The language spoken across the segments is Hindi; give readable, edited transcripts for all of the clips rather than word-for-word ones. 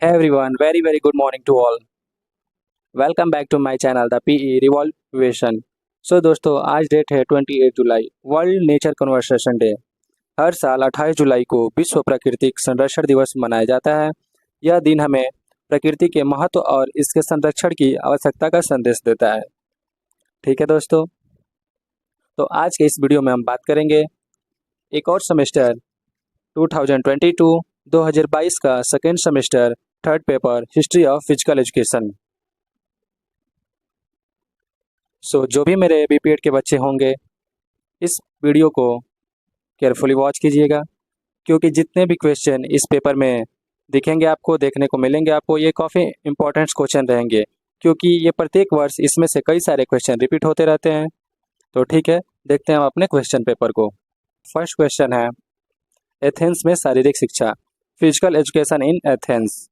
Hey everyone, very good morning to all. Welcome back to my channel The PE Revolution. दोस्तों आज डेट है 28 जुलाई वर्ल्ड नेचर कन्वर्सेशन डे। हर साल 28 जुलाई को विश्व प्राकृतिक संरक्षण दिवस मनाया जाता है। यह दिन हमें प्रकृति के महत्व और इसके संरक्षण की आवश्यकता का संदेश देता है। ठीक है दोस्तों, तो आज के इस वीडियो में हम बात करेंगे एक और सेमेस्टर 2022 का second semester third paper history of physical education. जो भी मेरे बीपीएड के बच्चे होंगे इस वीडियो को केयरफुली वॉच कीजिएगा, क्योंकि जितने भी क्वेश्चन इस पेपर में दिखेंगे आपको देखने को मिलेंगे, आपको ये काफ़ी इंपॉर्टेंट क्वेश्चन रहेंगे, क्योंकि ये प्रत्येक वर्ष इसमें से कई सारे क्वेश्चन रिपीट होते रहते हैं। तो ठीक है, देखते हैं हम अपने क्वेश्चन पेपर को। फर्स्ट क्वेश्चन है एथेंस में शारीरिक शिक्षा, फिजिकल एजुकेशन इन एथेंस।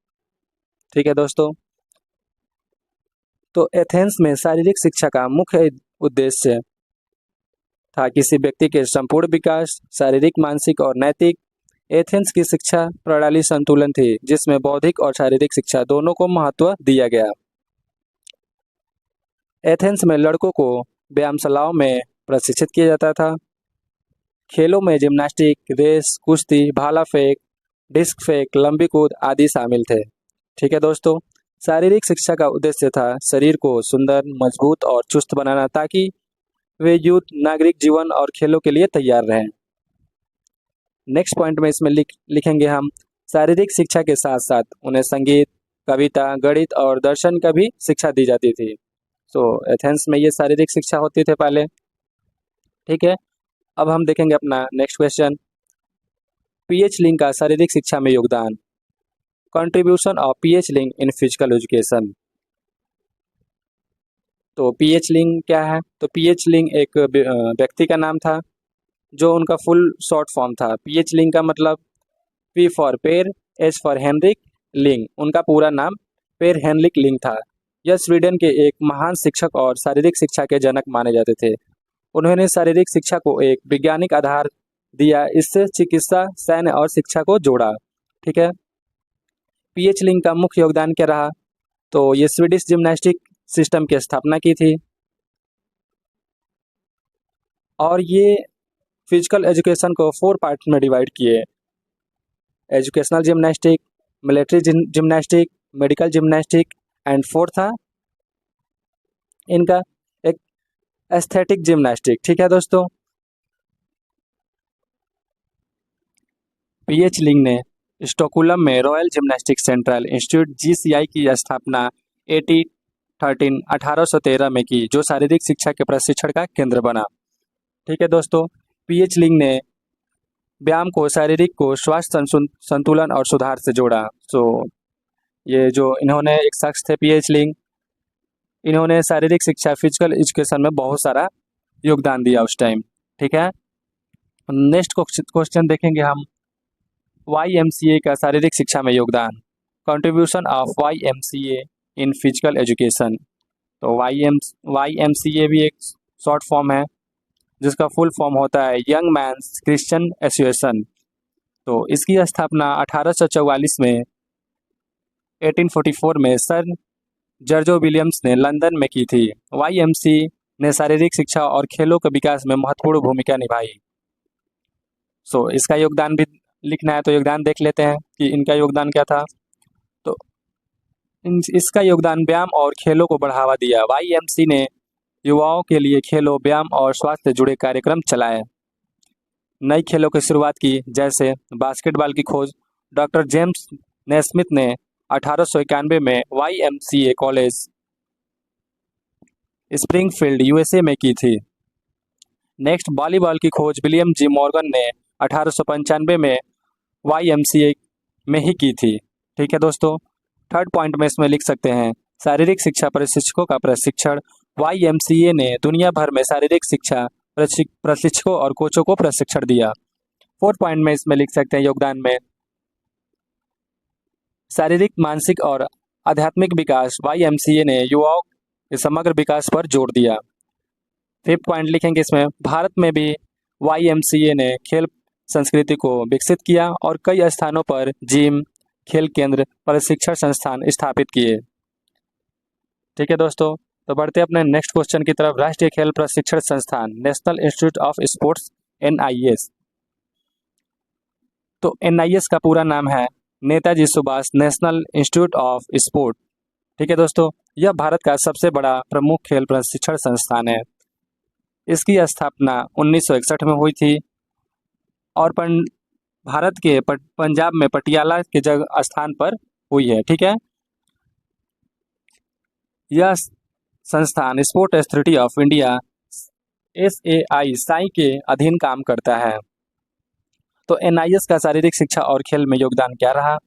ठीक है दोस्तों, तो एथेंस में शारीरिक शिक्षा का मुख्य उद्देश्य था किसी व्यक्ति के संपूर्ण विकास, शारीरिक, मानसिक और नैतिक। एथेंस की शिक्षा प्रणाली संतुलन थी, जिसमें बौद्धिक और शारीरिक शिक्षा दोनों को महत्व दिया गया। एथेंस में लड़कों को व्यायामशालाओं में प्रशिक्षित किया जाता था। खेलों में जिम्नास्टिक, रेस, कुश्ती, भाला फेंक, डिस्क फेंक, लंबी कूद आदि शामिल थे। ठीक है दोस्तों, शारीरिक शिक्षा का उद्देश्य था शरीर को सुंदर, मजबूत और चुस्त बनाना, ताकि वे युद्ध, नागरिक जीवन और खेलों के लिए तैयार रहें। नेक्स्ट पॉइंट में इसमें लिखेंगे हम शारीरिक शिक्षा के साथ साथ उन्हें संगीत, कविता, गणित और दर्शन का भी शिक्षा दी जाती थी। एथेंस में ये शारीरिक शिक्षा होती थे पहले। ठीक है, अब हम देखेंगे अपना नेक्स्ट क्वेश्चन, पीएच लिंग का शारीरिक शिक्षा में योगदान, कंट्रीब्यूशन ऑफ पीएच लिंग इन फिजिकल एजुकेशन। तो पीएच लिंग क्या है? तो पीएच लिंग एक व्यक्ति का नाम था, जो उनका फुल शॉर्ट फॉर्म था। पीएच लिंग का मतलब पी फॉर पेर, एच फॉर हेनरिक, लिंग उनका पूरा नाम पेर हेनरिक लिंग था। यह स्वीडन के एक महान शिक्षक और शारीरिक शिक्षा के जनक माने जाते थे। उन्होंने शारीरिक शिक्षा को एक वैज्ञानिक आधार दिया, इससे चिकित्सा, सैन्य और शिक्षा को जोड़ा। ठीक है, पीएच लिंग का मुख्य योगदान क्या रहा? तो ये स्वीडिश जिम्नास्टिक सिस्टम की स्थापना की थी, और ये फिजिकल एजुकेशन को 4 पार्ट में डिवाइड किए, educational gymnastic, military gymnastic, medical gymnastic and fourth था इनका एक एस्थेटिक जिम्नास्टिक। ठीक है दोस्तों, पीएच लिंग ने स्टॉकहोल्म में royal gymnastic central institute GCI की स्थापना 1813 में की, जो शारीरिक शिक्षा के प्रशिक्षण का केंद्र बना। ठीक है दोस्तों, पीएच लिंग ने व्यायाम को शारीरिक को स्वास्थ्य, संतुलन और सुधार से जोड़ा। ये जो इन्होंने एक शख्स थे पीएच लिंग, इन्होंने शारीरिक शिक्षा, फिजिकल एजुकेशन में बहुत सारा योगदान दिया उस टाइम। ठीक है, नेक्स्ट क्वेश्चन देखेंगे हम, YMCA का शारीरिक शिक्षा में योगदान, contribution of YMCA in physical education. तो YMCA भी एक शॉर्ट फॉर्म है, जिसका फुल फॉर्म होता है यंग मैन्स क्रिश्चियन एसोसिएशन। तो इसकी स्थापना 1844 में 1844 में सर जॉर्ज विलियम्स ने लंदन में की थी। YMCA ने शारीरिक शिक्षा और खेलों के विकास में महत्वपूर्ण भूमिका निभाई। इसका योगदान भी लिखना है, तो योगदान देख लेते हैं कि इनका योगदान क्या था। तो इसका योगदान व्यायाम और खेलों को बढ़ावा दिया। YMCA ने युवाओं के लिए खेलों, व्यायाम और स्वास्थ्य से जुड़े कार्यक्रम चलाए। नई खेलों की शुरुआत की, जैसे बास्केटबॉल की खोज डॉक्टर जेम्स नेस्मिथ ने 1891 में YMCA कॉलेज स्प्रिंगफील्ड USA में की थी। नेक्स्ट, वॉलीबॉल की खोज विलियम जी मॉर्गन ने 1895 में YMCA में ही की थी। ठीक है दोस्तों, थर्ड पॉइंट में इसमें लिख सकते हैं शारीरिक शिक्षा प्रशिक्षकों का प्रशिक्षण। YMCA ने दुनिया भर में शारीरिक शिक्षा प्रशिक्षकों और कोचों को प्रशिक्षण दिया। फोर्थ पॉइंट में इसमें लिख सकते हैं योगदान में शारीरिक, मानसिक और आध्यात्मिक विकास। YMCA ने युवाओं के समग्र विकास पर जोर दिया। फिफ्थ पॉइंट लिखेंगे इसमें, भारत में भी YMCA ने खेल संस्कृति को विकसित किया और कई स्थानों पर जिम, खेल केंद्र प्रशिक्षण संस्थान स्थापित किए। ठीक है दोस्तों, तो बढ़ते अपने नेक्स्ट क्वेश्चन की तरफ। राष्ट्रीय खेल प्रशिक्षण संस्थान national institute of sports, NIS। तो NIS का पूरा नाम है Netaji Subhash national institute of sport. ठीक है दोस्तों, यह भारत का सबसे बड़ा प्रमुख खेल प्रशिक्षण संस्थान है। इसकी स्थापना 1961 में हुई थी और भारत के पंजाब में पटियाला के जगह स्थान पर हुई है। ठीक है, यह संस्थान sport authority of India SAI के अधीन काम करता है। तो NIS का शारीरिक शिक्षा और खेल में योगदान क्या रहा,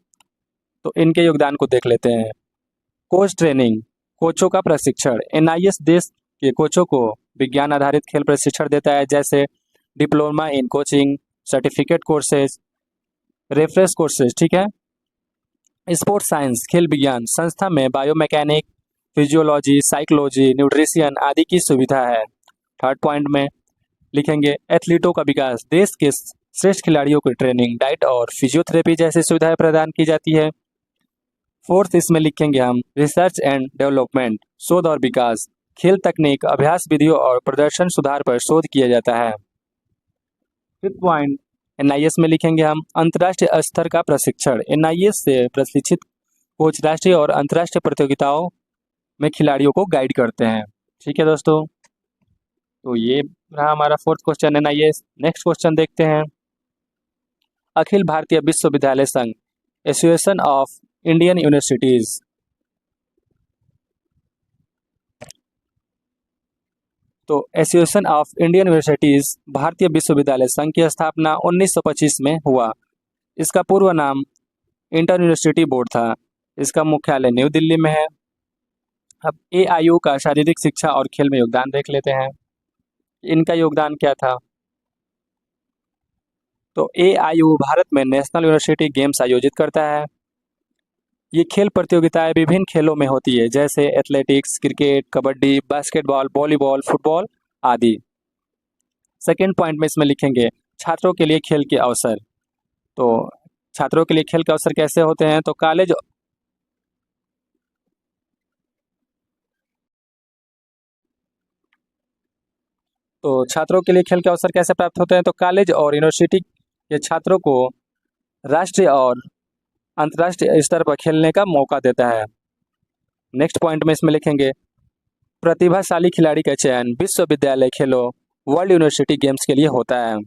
तो इनके योगदान को देख लेते हैं। कोच ट्रेनिंग, कोचों का प्रशिक्षण। NIS देश के कोचों को विज्ञान आधारित खेल प्रशिक्षण देता है, जैसे diploma in coaching, certificate courses, reference courses. ठीक है, स्पोर्ट्स साइंस, खेल विज्ञान। संस्था में बायोमैकेनिक, फिजियोलॉजी, साइकोलॉजी, न्यूट्रिशन आदि की सुविधा है। थर्ड पॉइंट में लिखेंगे एथलीटों का विकास। देश के श्रेष्ठ खिलाड़ियों की ट्रेनिंग, डाइट और फिजियोथेरेपी जैसी सुविधाएं प्रदान की जाती है। फोर्थ इसमें लिखेंगे हम रिसर्च एंड डेवलपमेंट, शोध और विकास। खेल तकनीक, अभ्यास विधियों और प्रदर्शन सुधार पर शोध किया जाता है। फिफ्थ पॉइंट NIS में लिखेंगे हम अंतर्राष्ट्रीय स्तर का प्रशिक्षण। NIS से प्रशिक्षित कोच राष्ट्रीय और अंतर्राष्ट्रीय प्रतियोगिताओं में खिलाड़ियों को गाइड करते हैं। ठीक है दोस्तों, तो ये रहा हमारा fourth question NIS। Next question देखते हैं। अखिल भारतीय विश्वविद्यालय संघ, एसोसिएशन ऑफ इंडियन यूनिवर्सिटीज। तो एसोसिएशन ऑफ इंडियन यूनिवर्सिटीज भारतीय विश्वविद्यालय संघ की स्थापना 1925 में हुआ। इसका पूर्व नाम इंटर यूनिवर्सिटी बोर्ड था। इसका मुख्यालय न्यू दिल्ली में है। अब AIU का शारीरिक शिक्षा और खेल में योगदान देख लेते हैं। इनका योगदान क्या था, तो AIU भारत में नेशनल यूनिवर्सिटी गेम्स आयोजित करता है। ये खेल प्रतियोगिताएं विभिन्न खेलों में होती है, जैसे athletics, cricket, kabaddi, basketball, volleyball, football आदि। सेकेंड पॉइंट में इसमें लिखेंगे छात्रों के लिए खेल के अवसर। तो छात्रों के लिए खेल के अवसर कैसे होते हैं, तो छात्रों के लिए खेल के अवसर कैसे प्राप्त होते हैं, तो कॉलेज और यूनिवर्सिटी के छात्रों को राष्ट्रीय और अंतर्राष्ट्रीय स्तर पर खेलने का मौका देता है। नेक्स्ट पॉइंट में इसमें लिखेंगे प्रतिभाशाली खिलाड़ी का चयन विश्वविद्यालय खेलों, वर्ल्ड यूनिवर्सिटी गेम्स के लिए होता है।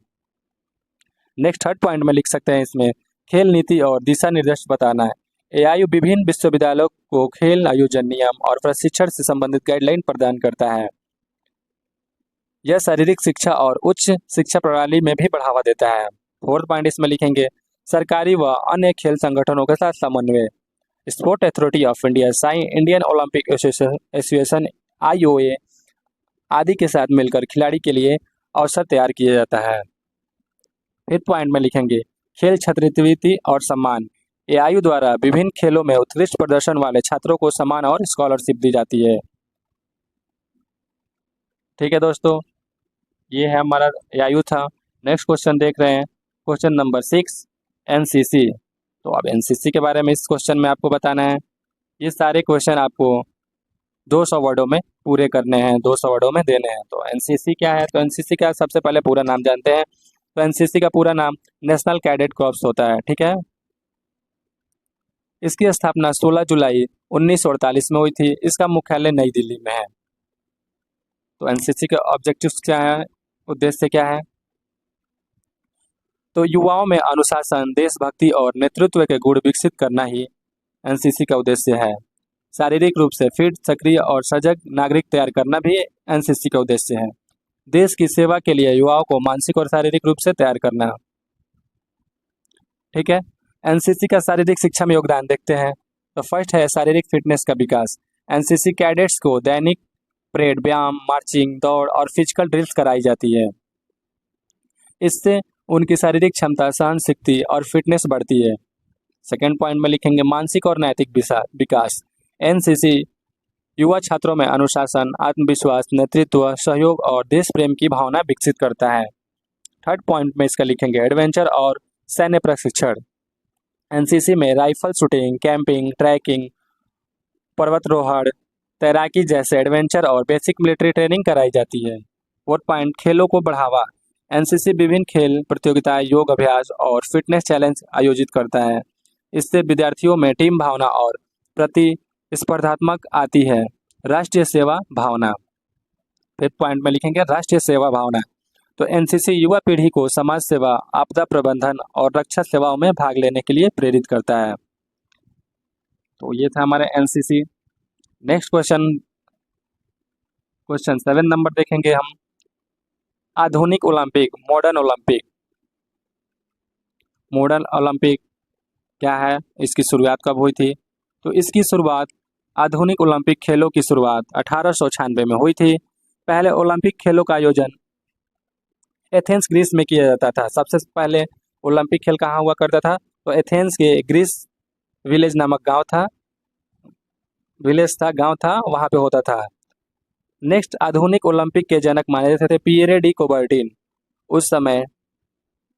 नेक्स्ट थर्ड पॉइंट में लिख सकते हैं इसमें खेल नीति और दिशा निर्देश बताना है। AIU विभिन्न विश्वविद्यालयों को खेल आयोजन नियम और प्रशिक्षण से संबंधित गाइडलाइन प्रदान करता है। यह शारीरिक शिक्षा और उच्च शिक्षा प्रणाली में भी बढ़ावा देता है। फोर्थ पॉइंट इसमें लिखेंगे सरकारी व अन्य खेल संगठनों के साथ समन्वय। Sport authority of India, Sai, Indian Olympic association, IOA आदि के साथ मिलकर खिलाड़ी के लिए अवसर तैयार किया जाता है। फिफ्थ पॉइंट में लिखेंगे खेल छात्रवृत्ति और सम्मान। AIU द्वारा विभिन्न खेलों में उत्कृष्ट प्रदर्शन वाले छात्रों को सम्मान और स्कॉलरशिप दी जाती है। ठीक है दोस्तों, ये है हमारा AIU था। नेक्स्ट क्वेश्चन देख रहे हैं, क्वेश्चन नंबर 6 NCC। तो अब NCC के बारे में इस क्वेश्चन में आपको बताना है। ये सारे क्वेश्चन आपको 200 वर्डों में पूरे करने हैं, 200 वर्डों में देने हैं। तो NCC क्या है, तो NCC का सबसे पहले पूरा नाम जानते हैं। तो NCC का पूरा नाम नेशनल कैडेट कॉर्प्स होता है। ठीक है, इसकी स्थापना 16 जुलाई 1948 में हुई थी। इसका मुख्यालय नई दिल्ली में है। तो NCC के ऑब्जेक्टिव्स क्या है, उद्देश्य क्या है, तो युवाओं में अनुशासन, देशभक्ति और नेतृत्व के गुण विकसित करना ही NCC का उद्देश्य है। शारीरिक रूप से फिट, सक्रिय और सजग नागरिक तैयार करना भी NCC का उद्देश्य है। देश की सेवा के लिए युवाओं को मानसिक और शारीरिक रूप से तैयार करना। ठीक है, NCC का शारीरिक शिक्षा में योगदान देखते हैं। तो फर्स्ट है शारीरिक फिटनेस का विकास। NCC कैडेट्स को दैनिक परेड, व्यायाम, मार्चिंग, दौड़ और फिजिकल ड्रिल्स कराई जाती है। इससे उनकी शारीरिक क्षमता, सहन शक्ति और फिटनेस बढ़ती है। सेकेंड पॉइंट में लिखेंगे मानसिक और नैतिक विकास। NCC युवा छात्रों में अनुशासन, आत्मविश्वास, नेतृत्व, सहयोग और देश प्रेम की भावना विकसित करता है। थर्ड पॉइंट में इसका लिखेंगे एडवेंचर और सैन्य प्रशिक्षण। एनसीसी में राइफल शूटिंग, कैंपिंग, ट्रैकिंग, पर्वतारोहण, तैराकी जैसे एडवेंचर और बेसिक मिलिट्री ट्रेनिंग कराई जाती है। 4 पॉइंट खेलों को बढ़ावा। एनसीसी विभिन्न खेल प्रतियोगिताएं, योग अभ्यास और फिटनेस चैलेंज आयोजित करता है। इससे विद्यार्थियों में टीम भावना और प्रतिस्पर्धात्मक आती है। राष्ट्रीय सेवा भावना। 5 पॉइंट में लिखेंगे राष्ट्रीय सेवा भावना। तो एनसीसी युवा पीढ़ी को समाज सेवा, आपदा प्रबंधन और रक्षा सेवाओं में भाग लेने के लिए प्रेरित करता है। तो ये था हमारे NCC. Next question, question 7 number देखेंगे हम। आधुनिक Olympic, modern Olympic. Modern Olympic क्या है, इसकी शुरुआत कब हुई थी? तो इसकी शुरुआत, आधुनिक ओलंपिक खेलों की शुरुआत 1896 में हुई थी। पहले ओलंपिक खेलों का आयोजन एथेंस ग्रीस में किया जाता था। सबसे पहले ओलंपिक खेल कहाँ हुआ करता था? तो एथेंस के ग्रीस विलेज नामक गांव था, वहां पे होता था। नेक्स्ट, आधुनिक ओलंपिक के जनक माने जाते थे पियरे डी कोबर्टिन। उस समय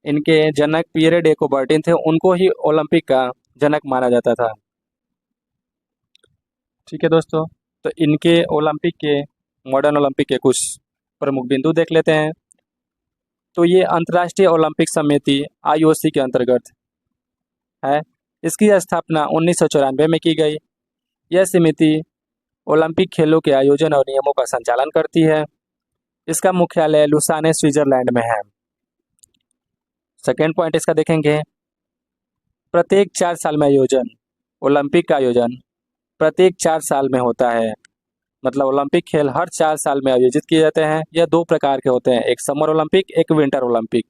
इनके जनक पियरे डी कोबर्टिन थे, उनको ही ओलंपिक का जनक माना जाता था। ठीक है दोस्तों, तो इनके ओलंपिक के, मॉडर्न ओलंपिक के कुछ प्रमुख बिंदु देख लेते हैं। तो ये अंतर्राष्ट्रीय ओलंपिक समिति आईओसी के अंतर्गत है। इसकी स्थापना 1994 में की गई। यह समिति ओलंपिक खेलों के आयोजन और नियमों का संचालन करती है। इसका मुख्यालय लुसाने, स्विट्जरलैंड में है। सेकेंड पॉइंट इसका देखेंगे, प्रत्येक 4 साल में आयोजन। ओलंपिक का आयोजन प्रत्येक 4 साल में होता है। मतलब ओलंपिक खेल हर 4 साल में आयोजित किए जाते हैं। यह 2 प्रकार के होते हैं, एक समर ओलंपिक, एक विंटर ओलंपिक।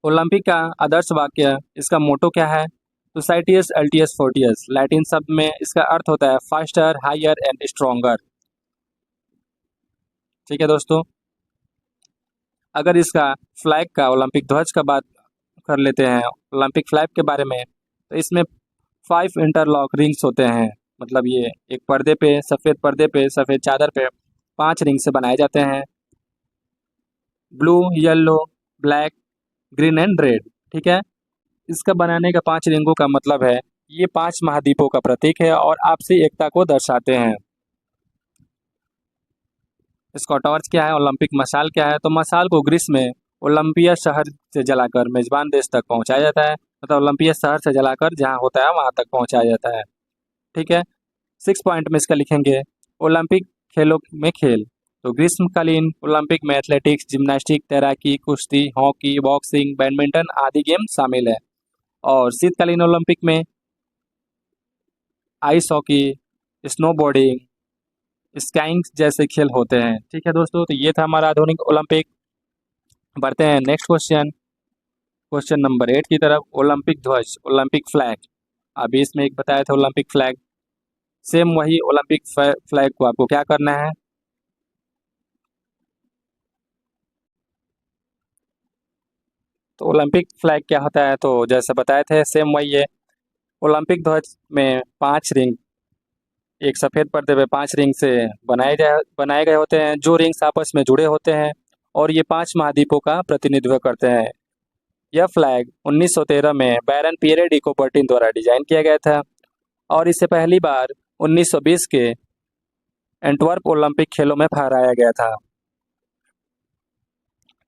ओलंपिक का आदर्श वाक्य, इसका मोटो क्या है? तो साइटियस अल्टियस फोर्टियस। लैटिन शब्द में इसका अर्थ होता है फास्टर, हायर एंड स्ट्रॉन्गर। ठीक है दोस्तों, अगर इसका फ्लैग का, ओलंपिक ध्वज का बात कर लेते हैं, ओलंपिक फ्लैग के बारे में, तो इसमें 5 इंटरलॉक रिंग्स होते हैं। मतलब ये एक पर्दे पे, सफ़ेद चादर पे 5 रिंग से बनाए जाते हैं। Blue, yellow, black, green and red. ठीक है, इसका बनाने का 5 रिंगों का मतलब है ये 5 महाद्वीपों का प्रतीक है और आपसी एकता को दर्शाते हैं। इसका टॉर्च क्या है? ओलंपिक मशाल क्या है? तो मशाल को ग्रीस में ओलंपिया शहर से जलाकर मेजबान देश तक पहुंचाया जाता है। मतलब ओलंपिया शहर से जलाकर जहां होता है वहां तक पहुंचाया जाता है। ठीक है, 6 पॉइंट में इसका लिखेंगे, ओलंपिक खेलों में खेल। तो ग्रीष्मकालीन ओलंपिक में एथलेटिक्स, जिम्नास्टिक, तैराकी, कुश्ती, हॉकी, बॉक्सिंग, बैडमिंटन आदि गेम शामिल है। और शीतकालीन ओलंपिक में आइस हॉकी, स्नोबोर्डिंग, स्काइंग जैसे खेल होते हैं। ठीक है दोस्तों, तो ये था हमारा आधुनिक ओलंपिक। बढ़ते हैं नेक्स्ट क्वेश्चन, क्वेश्चन नंबर 8 की तरफ। ओलंपिक ध्वज, ओलंपिक फ्लैग। अभी इसमें एक बताया था ओलंपिक फ्लैग, सेम वही ओलंपिक फ्लैग को आपको क्या करना है? तो ओलंपिक फ्लैग क्या होता है? तो जैसे बताए थे सेम वही है। ओलंपिक ध्वज में 5 रिंग, एक सफेद पर्दे पे 5 रिंग से बनाए गए होते हैं, जो रिंग्स आपस में जुड़े होते हैं और ये 5 महाद्वीपों का प्रतिनिधित्व करते हैं। यह फ्लैग 1913 में बैरन पियरे डी कोबर्टिन द्वारा डिजाइन किया गया था और इसे पहली बार 1920 के एंटवर्प ओलंपिक खेलों में फहराया गया था।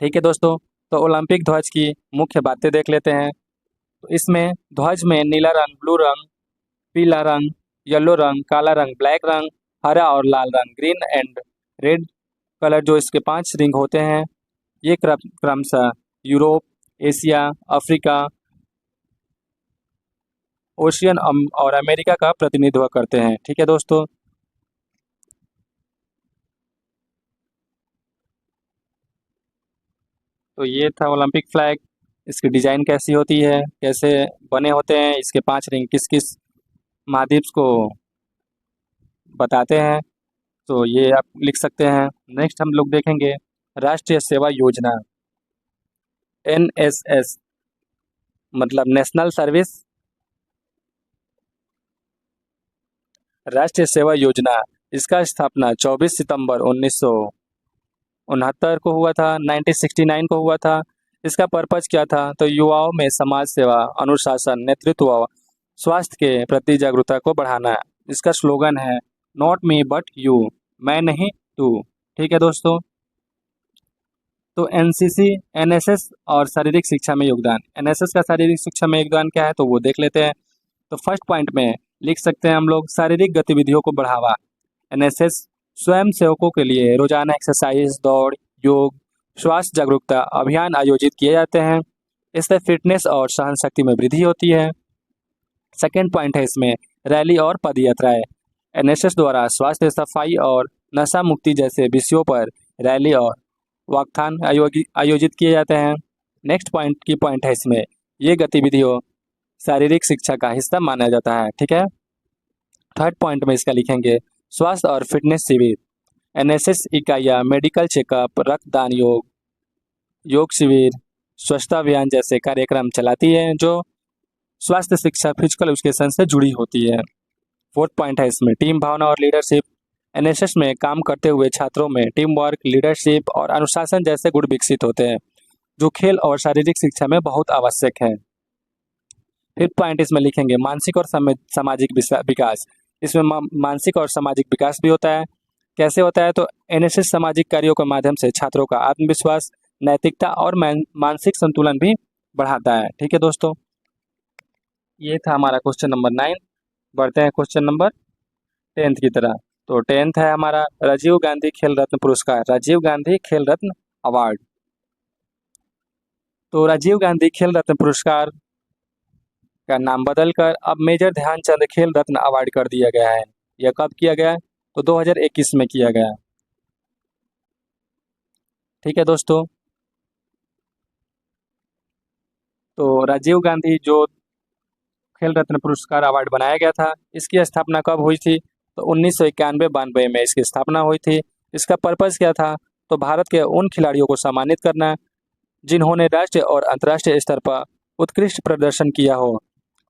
ठीक है दोस्तों, तो ओलंपिक ध्वज की मुख्य बातें देख लेते हैं। तो इसमें ध्वज में नीला रंग, ब्लू रंग, पीला रंग, येलो रंग, काला रंग, ब्लैक रंग, हरा और लाल रंग, ग्रीन एंड रेड कलर, जो इसके 5 रिंग होते हैं, ये क्रमशः यूरोप, एशिया, अफ्रीका, ओशियन और अमेरिका का प्रतिनिधित्व करते हैं। ठीक है दोस्तों, तो ये था ओलंपिक फ्लैग। इसकी डिजाइन कैसी होती है, कैसे बने होते हैं, इसके 5 रिंग किस किस महाद्वीप को बताते हैं, तो ये आप लिख सकते हैं। नेक्स्ट हम लोग देखेंगे राष्ट्रीय सेवा योजना, एनएसएस, मतलब नेशनल सर्विस राष्ट्रीय सेवा योजना। इसका स्थापना 24 सितंबर 1969 को हुआ था, 1969 को हुआ था। इसका पर्पज क्या था? तो युवाओं में समाज सेवा, अनुशासन, नेतृत्व व स्वास्थ्य के प्रति जागरूकता को बढ़ाना। इसका स्लोगन है नॉट मी बट यू, मैं नहीं तू। ठीक है दोस्तों। तो एनसीसी, एनएसएस और शारीरिक शिक्षा में योगदान। एनएसएस का शारीरिक शिक्षा में योगदान क्या है तो वो देख लेते हैं। तो फर्स्ट पॉइंट में लिख सकते हैं हम लोग शारीरिक गतिविधियों को बढ़ावा। एनएसएस स्वयं सेवकों के लिए रोजाना एक्सरसाइज, दौड़, योग, स्वास्थ्य जागरूकता अभियान आयोजित किए जाते हैं। इससे फिटनेस और सहन शक्ति में वृद्धि होती है। सेकेंड पॉइंट है इसमें रैली और पद यात्राएं। एनएसएस द्वारा स्वास्थ्य, सफाई और नशा मुक्ति जैसे विषयों पर रैली और वाकथान आयोजित किए जाते हैं। नेक्स्ट पॉइंट है इसमें ये गतिविधियों शारीरिक शिक्षा का हिस्सा माना जाता है। ठीक है। थर्ड पॉइंट में इसका लिखेंगे स्वास्थ्य और फिटनेस शिविर। एनएसएस इकाइयाँ मेडिकल चेकअप, रक्तदान, योग शिविर, स्वच्छता अभियान जैसे कार्यक्रम चलाती है जो स्वास्थ्य शिक्षा, फिजिकल एजुकेशन से जुड़ी होती है। फोर्थ पॉइंट है इसमें टीम भावना और लीडरशिप। एनएसएस में काम करते हुए छात्रों में टीम वर्क, लीडरशिप और अनुशासन जैसे गुण विकसित होते हैं जो खेल और शारीरिक शिक्षा में बहुत आवश्यक है। फिफ्थ पॉइंट इसमें लिखेंगे मानसिक और सामाजिक विकास। इसमें मानसिक और सामाजिक विकास भी होता है। कैसे होता है? तो एनएसएस सामाजिक कार्यों के माध्यम से छात्रों का आत्मविश्वास, नैतिकता और मानसिक संतुलन भी बढ़ाता है। ठीक है दोस्तों, ये था हमारा क्वेश्चन नंबर 9। बढ़ते हैं क्वेश्चन नंबर 10 की तरह। तो 10th है हमारा राजीव गांधी खेल रत्न पुरस्कार, राजीव गांधी खेल रत्न अवार्ड। तो राजीव गांधी खेल रत्न पुरस्कार का नाम बदलकर अब मेजर ध्यानचंद खेल रत्न अवार्ड कर दिया गया है। यह कब किया गया? तो 2021 में किया गया। ठीक है दोस्तों। तो राजीव गांधी जो खेल रत्न पुरस्कार अवार्ड बनाया गया था, इसकी स्थापना कब हुई थी? तो 1991-92 में इसकी स्थापना हुई थी। इसका पर्पज क्या था? तो भारत के उन खिलाड़ियों को सम्मानित करना जिन्होंने राष्ट्रीय और अंतर्राष्ट्रीय स्तर पर उत्कृष्ट प्रदर्शन किया हो,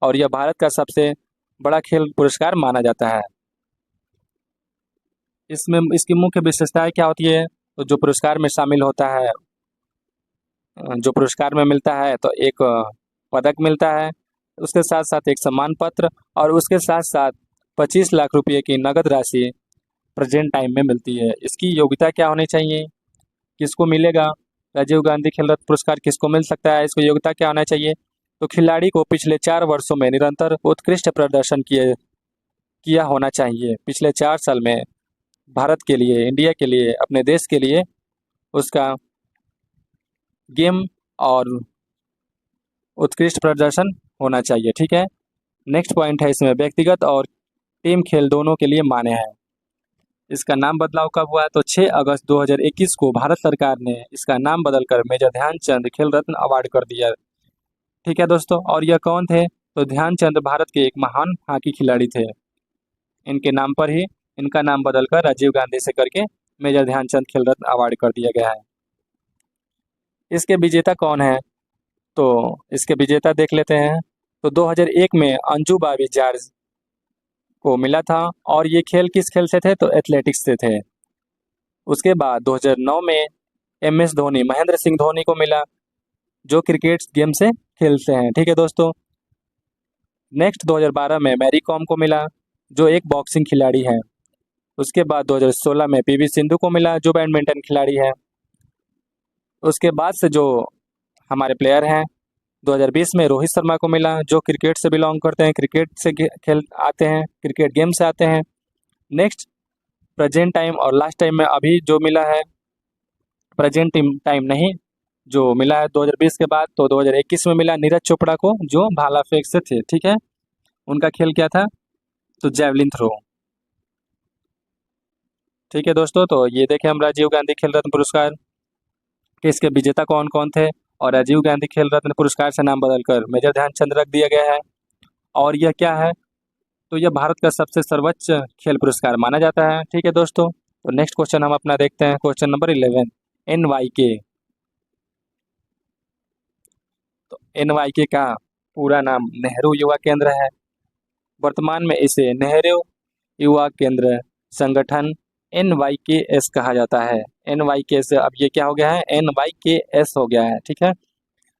और यह भारत का सबसे बड़ा खेल पुरस्कार माना जाता है। इसमें इसकी मुख्य विशेषताएं क्या होती है? तो जो पुरस्कार में शामिल होता है, जो पुरस्कार में मिलता है तो एक पदक मिलता है, उसके साथ साथ एक सम्मान पत्र और उसके साथ साथ 25 लाख रुपए की नगद राशि प्रेजेंट टाइम में मिलती है। इसकी योग्यता क्या होनी चाहिए? किसको मिलेगा राजीव गांधी खेल रत्न पुरस्कार? किसको मिल सकता है? इसको योग्यता क्या होना चाहिए? तो खिलाड़ी को पिछले 4 वर्षों में निरंतर उत्कृष्ट प्रदर्शन किया होना चाहिए। पिछले 4 साल में भारत के लिए, इंडिया के लिए, अपने देश के लिए उसका गेम और उत्कृष्ट प्रदर्शन होना चाहिए। ठीक है। नेक्स्ट पॉइंट है इसमें व्यक्तिगत और टीम खेल दोनों के लिए मान्य है। इसका नाम बदलाव कब हुआ? तो 6 अगस्त 2021 को भारत सरकार ने इसका नाम बदलकर मेजर ध्यानचंद खेल रत्न अवार्ड कर दिया। ठीक है दोस्तों। और यह कौन थे? तो ध्यानचंद भारत के एक महान हॉकी खिलाड़ी थे। इनके नाम पर ही इनका नाम बदलकर राजीव गांधी से करके मेजर ध्यानचंद खेल रत्न अवार्ड कर दिया गया है। इसके विजेता कौन है? तो इसके विजेता देख लेते हैं। तो 2001 में अंजू बावी जॉर्ज को मिला था, और ये खेल किस खेल से थे? तो एथलेटिक्स से थे। उसके बाद 2009 में MS धोनी, महेंद्र सिंह धोनी को मिला, जो क्रिकेट गेम से खेलते हैं। ठीक है दोस्तों। नेक्स्ट 2012 में मैरी कॉम को मिला, जो एक बॉक्सिंग खिलाड़ी है। उसके बाद 2016 में PV सिंधु को मिला, जो बैडमिंटन खिलाड़ी है। उसके बाद से जो हमारे प्लेयर हैं, 2020 में रोहित शर्मा को मिला, जो क्रिकेट से बिलोंग करते हैं, क्रिकेट से खेल आते हैं, क्रिकेट गेम से आते हैं। नेक्स्ट प्रेजेंट टाइम और लास्ट टाइम में अभी जो मिला है, प्रेजेंट टाइम नहीं, जो मिला है 2020 के बाद, तो 2021 में मिला नीरज चोपड़ा को, जो भाला फेंक से थे। ठीक है। उनका खेल क्या था? तो जैवलिन थ्रो। ठीक है दोस्तों। तो ये देखें हम राजीव गांधी खेल रत्न पुरस्कार के इसके विजेता कौन कौन थे, और राजीव गांधी खेल रत्न पुरस्कार से नाम बदलकर मेजर ध्यानचंद रख दिया गया है। और यह क्या है? तो यह भारत का सबसे सर्वोच्च खेल पुरस्कार माना जाता है। ठीक है दोस्तों। तो नेक्स्ट क्वेश्चन हम अपना देखते हैं, क्वेश्चन नंबर 11, NYK। तो NYK का पूरा नाम नेहरू युवा केंद्र है। वर्तमान में इसे नेहरू युवा केंद्र संगठन NYKS कहा जाता है। NYK से अब ये क्या हो गया है? NYKS हो गया है। ठीक है।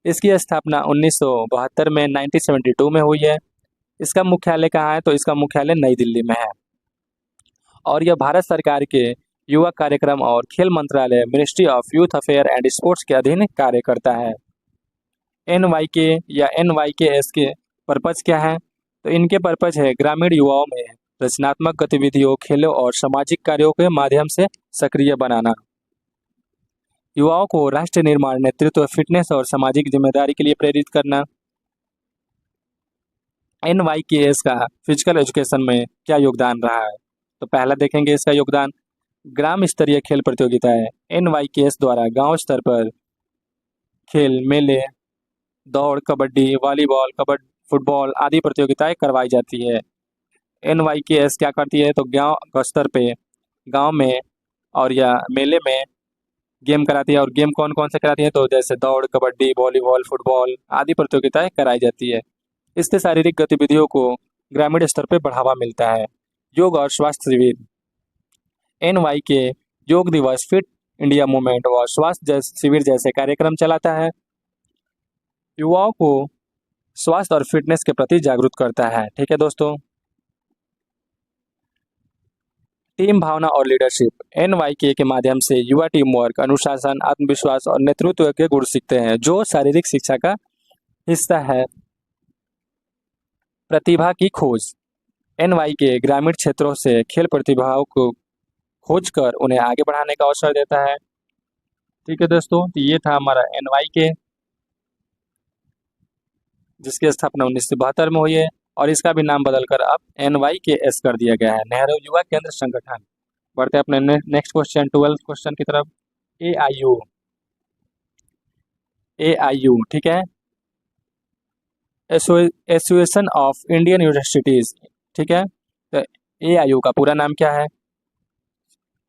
इसकी स्थापना 1972 में 1972 में हुई है। इसका मुख्यालय कहाँ है? तो इसका मुख्यालय नई दिल्ली में है। और यह भारत सरकार के युवा कार्यक्रम और खेल मंत्रालय ministry of youth affair and sports के अधीन कार्य करता है। NYK या NYKS के पर्पज क्या है? तो इनके पर्पज है ग्रामीण युवाओं में रचनात्मक गतिविधियों, खेलों और सामाजिक कार्यों के माध्यम से सक्रिय बनाना, युवाओं को राष्ट्र निर्माण, नेतृत्व, फिटनेस और सामाजिक जिम्मेदारी के लिए प्रेरित करना। NYKS का फिजिकल एजुकेशन में क्या योगदान रहा है? तो पहला देखेंगे इसका योगदान, ग्राम स्तरीय खेल प्रतियोगिताएं। NYKS द्वारा गांव स्तर पर खेल, मेले, दौड़, कबड्डी, वॉलीबॉल, फुटबॉल आदि प्रतियोगिताएं करवाई जाती है। NYKS क्या करती है? तो गांव स्तर पे गांव में और या मेले में गेम कराती है। और गेम कौन कौन से कराती है? तो जैसे दौड़, कबड्डी, वॉलीबॉल, फुटबॉल आदि प्रतियोगिताएं कराई जाती है। इससे शारीरिक गतिविधियों को ग्रामीण स्तर पर बढ़ावा मिलता है। योग और स्वास्थ्य शिविर। NYK योग दिवस, फिट इंडिया मूवमेंट व स्वास्थ्य शिविर जैसे कार्यक्रम चलाता है। युवाओं को स्वास्थ्य और फिटनेस के प्रति जागरूक करता है। ठीक है दोस्तों। टीम भावना और लीडरशिप। NYK के माध्यम से युवा टीम वर्क, अनुशासन, आत्मविश्वास और नेतृत्व के गुण सीखते हैं, जो शारीरिक शिक्षा का हिस्सा है। प्रतिभा की खोज। NYK ग्रामीण क्षेत्रों से खेल प्रतिभाओं को खोज कर उन्हें आगे बढ़ाने का अवसर देता है। ठीक है दोस्तों, तो ये था हमारा NYK, जिसकी स्थापना 1972 में हुई है और इसका भी नाम बदलकर अब NYKS कर दिया गया है, नेहरू युवा केंद्र संगठन। बढ़ते हैं अपने नेक्स्ट क्वेश्चन, 12th क्वेश्चन की तरफ। AIU, AIU ठीक है, एसोसिएशन ऑफ इंडियन यूनिवर्सिटीज। ठीक है, तो AIU का पूरा नाम क्या है?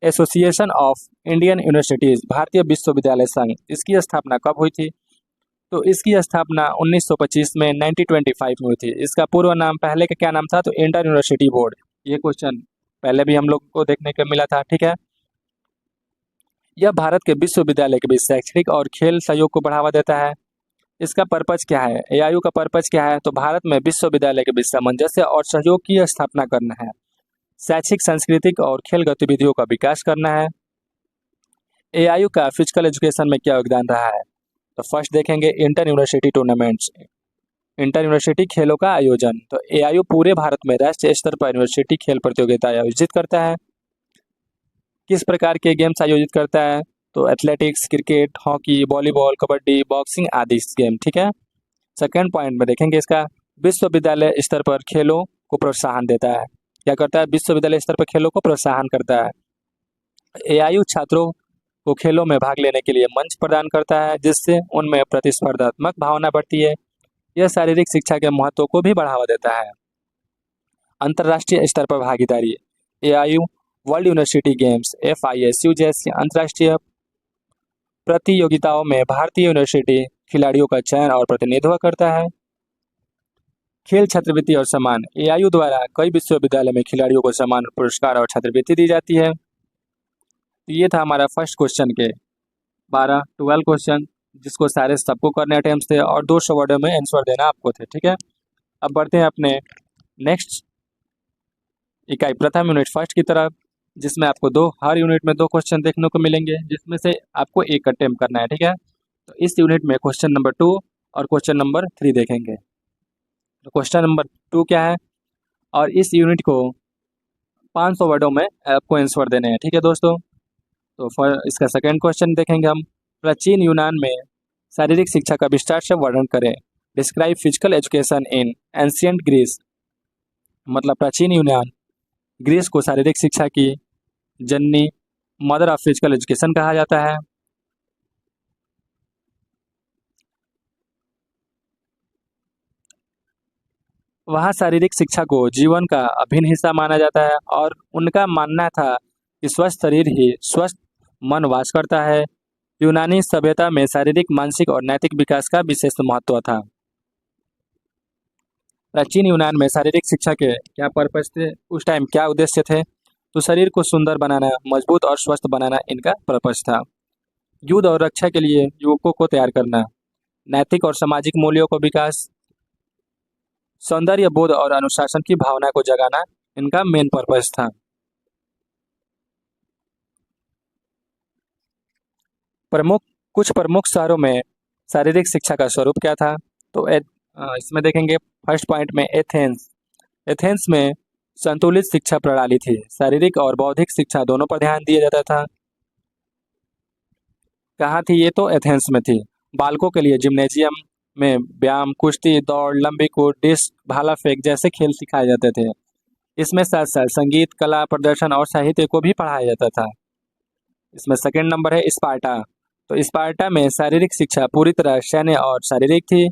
एसोसिएशन ऑफ इंडियन यूनिवर्सिटीज, भारतीय विश्वविद्यालय संघ। इसकी स्थापना कब हुई थी? तो इसकी स्थापना 1925 में 1925 में हुई थी। इसका पूर्व नाम पहले का क्या नाम था? तो इंटर यूनिवर्सिटी बोर्ड। ये क्वेश्चन पहले भी हम लोग को देखने को मिला था। ठीक है, यह भारत के विश्वविद्यालय के बीच शैक्षणिक और खेल सहयोग को बढ़ावा देता है। इसका पर्पज क्या है? AIU का पर्पज क्या है? तो भारत में विश्वविद्यालय के बीच सामंजस्य और सहयोग की स्थापना करना है, शैक्षिक, सांस्कृतिक और खेल गतिविधियों का विकास करना है। AIU का फिजिकल एजुकेशन में क्या योगदान रहा है? तो फर्स्ट देखेंगे inter university tournaments, inter university खेलों का आयोजन। तो AIU पूरे भारत में राष्ट्रीय स्तर पर यूनिवर्सिटी खेल प्रतियोगिता आयोजित करता है। किस प्रकार के गेम्स आयोजित करता है? तो athletics, cricket, hockey, volleyball, kabaddi, boxing आदि गेम। ठीक है, सेकेंड पॉइंट में देखेंगे इसका, विश्वविद्यालय स्तर पर खेलों को प्रोत्साहन देता है। क्या करता है? विश्वविद्यालय स्तर पर खेलों को प्रोत्साहन करता है। AIU छात्रों को खेलों में भाग लेने के लिए मंच प्रदान करता है, जिससे उनमें प्रतिस्पर्धात्मक भावना बढ़ती है। यह शारीरिक शिक्षा के महत्व को भी बढ़ावा देता है। अंतर्राष्ट्रीय स्तर पर भागीदारी। AIU world university games, FISU जैसी अंतर्राष्ट्रीय प्रतियोगिताओं में भारतीय यूनिवर्सिटी खिलाड़ियों का चयन और प्रतिनिधित्व करता है। खेल, छात्रवृत्ति और सम्मान। AIU द्वारा कई विश्वविद्यालय में खिलाड़ियों को सम्मान, पुरस्कार और छात्रवृत्ति दी जाती है। ये था हमारा फर्स्ट क्वेश्चन के 12 क्वेश्चन, जिसको सारे सबको करने अटेम्प्ट थे और 200 वर्डों में आंसर देना आपको थे। ठीक है, अब बढ़ते हैं अपने नेक्स्ट इकाई प्रथम यूनिट फर्स्ट की तरफ, जिसमें आपको हर यूनिट में 2 क्वेश्चन देखने को मिलेंगे, जिसमें से आपको एक अटेम्प्ट करना है। ठीक है, तो इस यूनिट में क्वेश्चन नंबर 2 और क्वेश्चन नंबर 3 देखेंगे। तो क्वेश्चन नंबर 2 क्या है? और इस यूनिट को 500 वर्डों में आपको आंसर देने हैं। ठीक है दोस्तों, तो इसका सेकेंड क्वेश्चन देखेंगे हम। प्राचीन यूनान में शारीरिक शिक्षा का विस्तार से वर्णन करें। Describe physical education in ancient Greece. मतलब प्राचीन यूनान, ग्रीस को शारीरिक शिक्षा की जननी, मदर ऑफ फिजिकल एजुकेशन कहा जाता है। वहाँ शारीरिक शिक्षा को जीवन का अभिन्न हिस्सा माना जाता है और उनका मानना था कि स्वस्थ शरीर ही स्वस्थ मन वास करता है। यूनानी सभ्यता में शारीरिक, मानसिक और नैतिक विकास का विशेष महत्व था। प्राचीन यूनान में शारीरिक शिक्षा के क्या पर्पस थे? उस टाइम क्या उद्देश्य थे? तो शरीर को सुंदर बनाना, मजबूत और स्वस्थ बनाना इनका पर्पस था। युद्ध और रक्षा के लिए युवकों को तैयार करना, नैतिक और सामाजिक मूल्यों को विकास, सौंदर्य बोध और अनुशासन की भावना को जगाना इनका मेन पर्पस था। प्रमुख कुछ प्रमुख शहरों में शारीरिक शिक्षा का स्वरूप क्या था? तो इसमें देखेंगे फर्स्ट पॉइंट में एथेंस। एथेंस में संतुलित शिक्षा प्रणाली थी, शारीरिक और बौद्धिक शिक्षा दोनों पर ध्यान दिया जाता था। कहाँ थी ये? तो एथेंस में थी। बालकों के लिए जिम्नेजियम में व्यायाम, कुश्ती, दौड़, लंबी कूद, डिस्क, भाला फेंक जैसे खेल सिखाए जाते थे। इसमें साथ साथ संगीत, कला प्रदर्शन और साहित्य को भी पढ़ाया जाता था। इसमें सेकंड नंबर है स्पार्टा। तो स्पार्टा में शारीरिक शिक्षा पूरी तरह सैन्य और शारीरिक थी।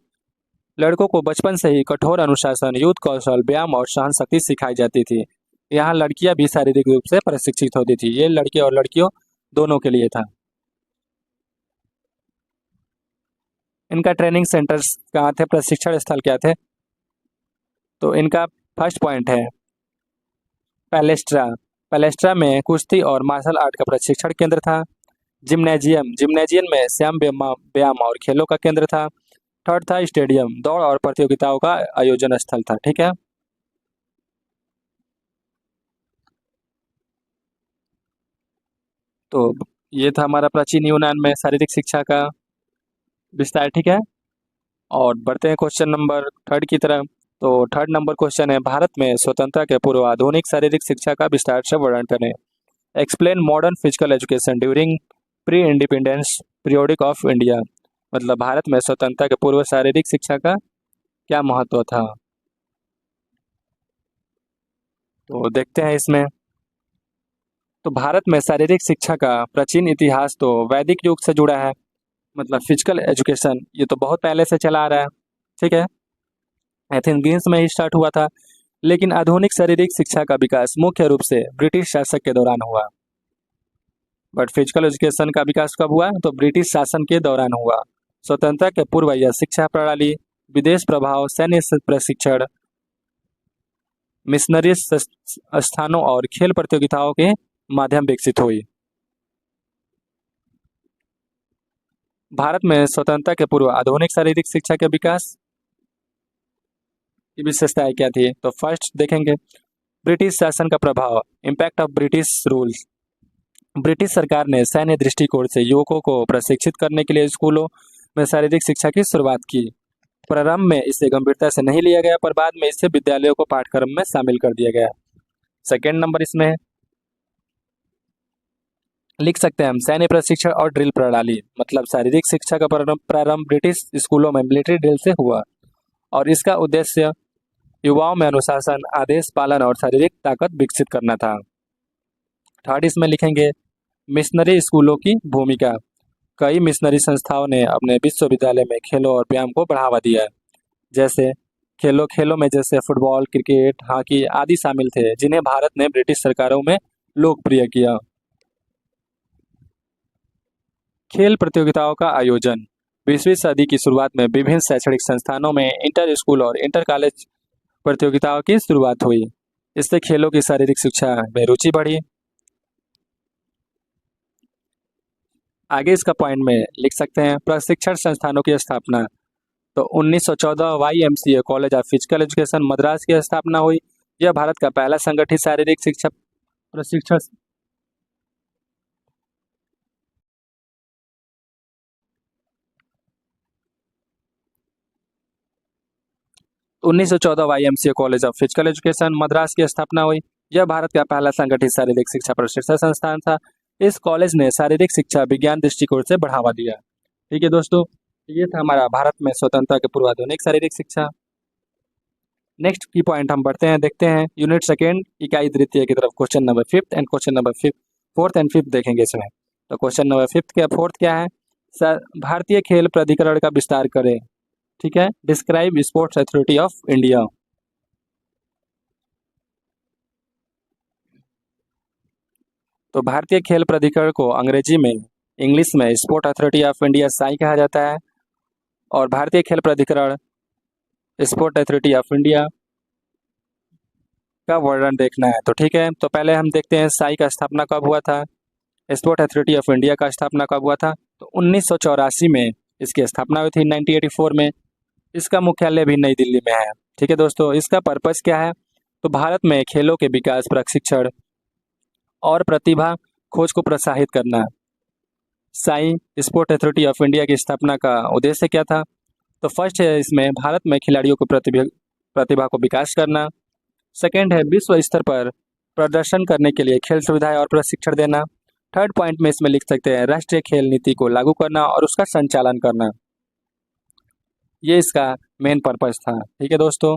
लड़कों को बचपन से ही कठोर अनुशासन, युद्ध कौशल, व्यायाम और सहन शक्ति सिखाई जाती थी। यहाँ लड़कियां भी शारीरिक रूप से प्रशिक्षित होती थी। ये लड़के और लड़कियों दोनों के लिए था। इनका ट्रेनिंग सेंटर्स कहाँ थे, प्रशिक्षण स्थल क्या थे? तो इनका फर्स्ट पॉइंट है पैलेस्ट्रा। पैलेस्ट्रा में कुश्ती और मार्शल आर्ट का प्रशिक्षण केंद्र था। जिम्नेजियम, जिम्नेजियम में श्याम व्यायाम और खेलों का केंद्र था। थर्ड था स्टेडियम, दौड़ और प्रतियोगिताओं का आयोजन स्थल था। ठीक है। तो ये था हमारा प्राचीन यूनान में शारीरिक शिक्षा का विस्तार। ठीक है। और बढ़ते हैं क्वेश्चन नंबर थर्ड की तरफ। तो थर्ड नंबर क्वेश्चन है, भारत में स्वतंत्रता के पूर्व आधुनिक शारीरिक शिक्षा का विस्तार से वर्णन करें। Explain modern physical education during pre independence periodic of India. मतलब भारत में स्वतंत्रता के पूर्व शारीरिक शिक्षा का क्या महत्व था? तो देखते हैं इसमें। तो भारत में शारीरिक शिक्षा का प्राचीन इतिहास तो वैदिक युग से जुड़ा है। मतलब फिजिकल एजुकेशन ये तो बहुत पहले से चला आ रहा है। ठीक है। एथेंस में ही स्टार्ट हुआ था। लेकिन आधुनिक शारीरिक शिक्षा का विकास मुख्य रूप से ब्रिटिश शासक के दौरान हुआ। बट फिजिकल एजुकेशन का विकास कब हुआ? तो ब्रिटिश शासन के दौरान हुआ। स्वतंत्रता के पूर्व यह शिक्षा प्रणाली विदेश प्रभाव, सैन्य प्रशिक्षण, मिशनरी स्थानों और खेल प्रतियोगिताओं के माध्यम विकसित हुई। भारत में स्वतंत्रता के पूर्व आधुनिक शारीरिक शिक्षा के विकास की विशेषताएं क्या थी? तो फर्स्ट देखेंगे ब्रिटिश शासन का प्रभाव, impact of British rules. British सरकार ने सैन्य दृष्टिकोण से युवकों को प्रशिक्षित करने के लिए स्कूलों में शारीरिक शिक्षा की शुरुआत की। प्रारंभ में इसे गंभीरता से नहीं लिया गया, पर बाद में इसे विद्यालयों को पाठ्यक्रम में शामिल कर दिया गया। सेकेंड नंबर इसमें लिख सकते हैं हम सैन्य प्रशिक्षण और ड्रिल प्रणाली। मतलब शारीरिक शिक्षा का प्रारंभ ब्रिटिश स्कूलों में मिलिट्री ड्रिल से हुआ और इसका उद्देश्य युवाओं में अनुशासन, आदेश पालन और शारीरिक ताकत विकसित करना था। थर्ड इसमें लिखेंगे मिशनरी स्कूलों की भूमिका। कई मिशनरी संस्थाओं ने अपने विश्वविद्यालय में खेलों और व्यायाम को बढ़ावा दिया। जैसे खेलों में जैसे फुटबॉल, क्रिकेट, हॉकी आदि शामिल थे, जिन्हें भारत ने ब्रिटिश सरकारों में लोकप्रिय किया। खेल प्रतियोगिताओं का आयोजन 20वीं सदी की शुरुआत में विभिन्न शैक्षणिक संस्थानों में इंटर स्कूल और इंटर कॉलेज प्रतियोगिताओं की शुरुआत हुई। इससे खेलों की शारीरिक शिक्षा में रुचि बढ़ी। आगे इसका पॉइंट में लिख सकते हैं प्रशिक्षण संस्थानों की स्थापना। तो 1914 YMCA college of physical education Madras की स्थापना हुई। यह भारत का पहला संगठित शारीरिक शिक्षा प्रशिक्षण 1914 YMCA college of physical education Madras की स्थापना हुई। यह भारत का पहला संगठित शारीरिक शिक्षा प्रशिक्षण संस्थान था। इस कॉलेज ने शारीरिक शिक्षा विज्ञान दृष्टिकोण से बढ़ावा दिया। ठीक है दोस्तों, ये था हमारा भारत में स्वतंत्रता के पूर्व आधुनिक शारीरिक शिक्षा। नेक्स्ट की पॉइंट हम बढ़ते हैं, देखते हैं यूनिट सेकेंड इकाई द्वितीय की तरफ। Question number fifth and question number fourth and fifth देखेंगे इसमें। तो क्वेश्चन नंबर फोर्थ क्या है? भारतीय खेल प्राधिकरण का विस्तार करें। ठीक है। Describe sports authority of India. तो भारतीय खेल प्राधिकरण को अंग्रेजी में, इंग्लिश में sport authority of India Sai कहा जाता है। और भारतीय खेल प्राधिकरण स्पोर्ट अथॉरिटी ऑफ इंडिया का वर्णन देखना है। तो ठीक है, तो पहले हम देखते हैं साई का स्थापना कब हुआ था, स्पोर्ट अथॉरिटी ऑफ इंडिया का स्थापना कब हुआ था। तो 1984 में इसकी स्थापना हुई थी 1984 में। इसका मुख्यालय भी नई दिल्ली में है। ठीक है दोस्तों, इसका पर्पस क्या है? तो भारत में खेलों के विकास, प्रशिक्षण और प्रतिभा खोज को प्रोत्साहित करना। Sai sport authority of India की स्थापना का उद्देश्य क्या था? तो फर्स्ट है इसमें भारत में खिलाड़ियों को प्रतिभा को विकास करना। सेकेंड है विश्व स्तर पर प्रदर्शन करने के लिए खेल सुविधाएं और प्रशिक्षण देना। थर्ड पॉइंट में इसमें लिख सकते हैं राष्ट्रीय खेल नीति को लागू करना और उसका संचालन करना। ये इसका मेन पर्पस था। ठीक है दोस्तों,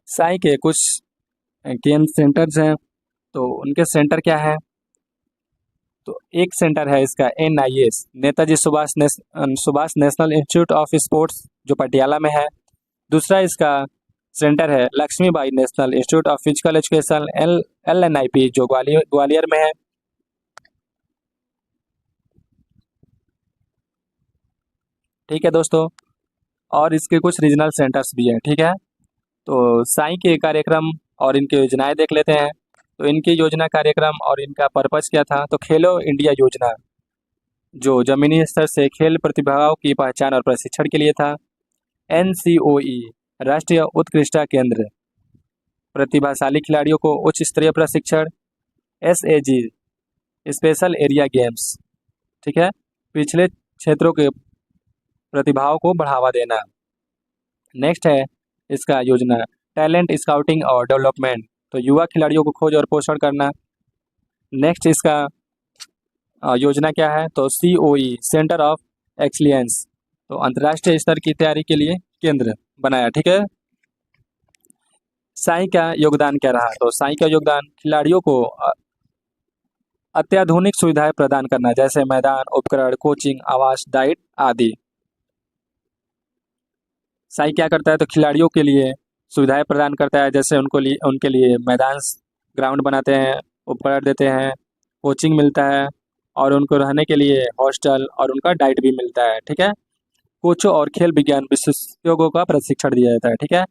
साई के कुछ गेम सेंटर्स हैं, तो उनके सेंटर क्या है? तो एक सेंटर है इसका NIS, Netaji Subhash national institute of sports, जो पटियाला में है। दूसरा इसका सेंटर है Lakshmibai national institute of physical education, LNIP, जो ग्वालियर में है। ठीक है दोस्तों, और इसके कुछ रीजनल सेंटर्स भी हैं। ठीक है, तो साई के कार्यक्रम और इनकी योजनाएं देख लेते हैं। तो इनकी योजना, कार्यक्रम और इनका पर्पस क्या था? तो खेलो इंडिया योजना, जो जमीनी स्तर से खेल प्रतिभाओं की पहचान और प्रशिक्षण के लिए था। NCOE, राष्ट्रीय उत्कृष्टता केंद्र, प्रतिभाशाली खिलाड़ियों को उच्च स्तरीय प्रशिक्षण। SAG, स्पेशल एरिया गेम्स, ठीक है, पिछले क्षेत्रों के प्रतिभाओं को बढ़ावा देना। नेक्स्ट है इसका योजना टैलेंट स्काउटिंग और डेवलपमेंट, तो युवा खिलाड़ियों को खोज और पोषण करना। नेक्स्ट इसका योजना क्या है? तो COE, सेंटर ऑफ एक्सीलेंस, तो अंतर्राष्ट्रीय स्तर की तैयारी के लिए केंद्र बनाया। ठीक है, साई का योगदान क्या रहा? तो साई का योगदान खिलाड़ियों को अत्याधुनिक सुविधाएं प्रदान करना, जैसे मैदान, उपकरण, कोचिंग, आवास, डाइट आदि। साई क्या करता है? तो खिलाड़ियों के लिए सुविधाएं प्रदान करता है, जैसे उनके लिए मैदान, ग्राउंड बनाते हैं, उपकरण देते हैं, कोचिंग मिलता है, और उनको रहने के लिए हॉस्टल और उनका डाइट भी मिलता है। ठीक है, कोचों और खेल विज्ञान विशेषज्ञों का प्रशिक्षण दिया जाता है। ठीक है,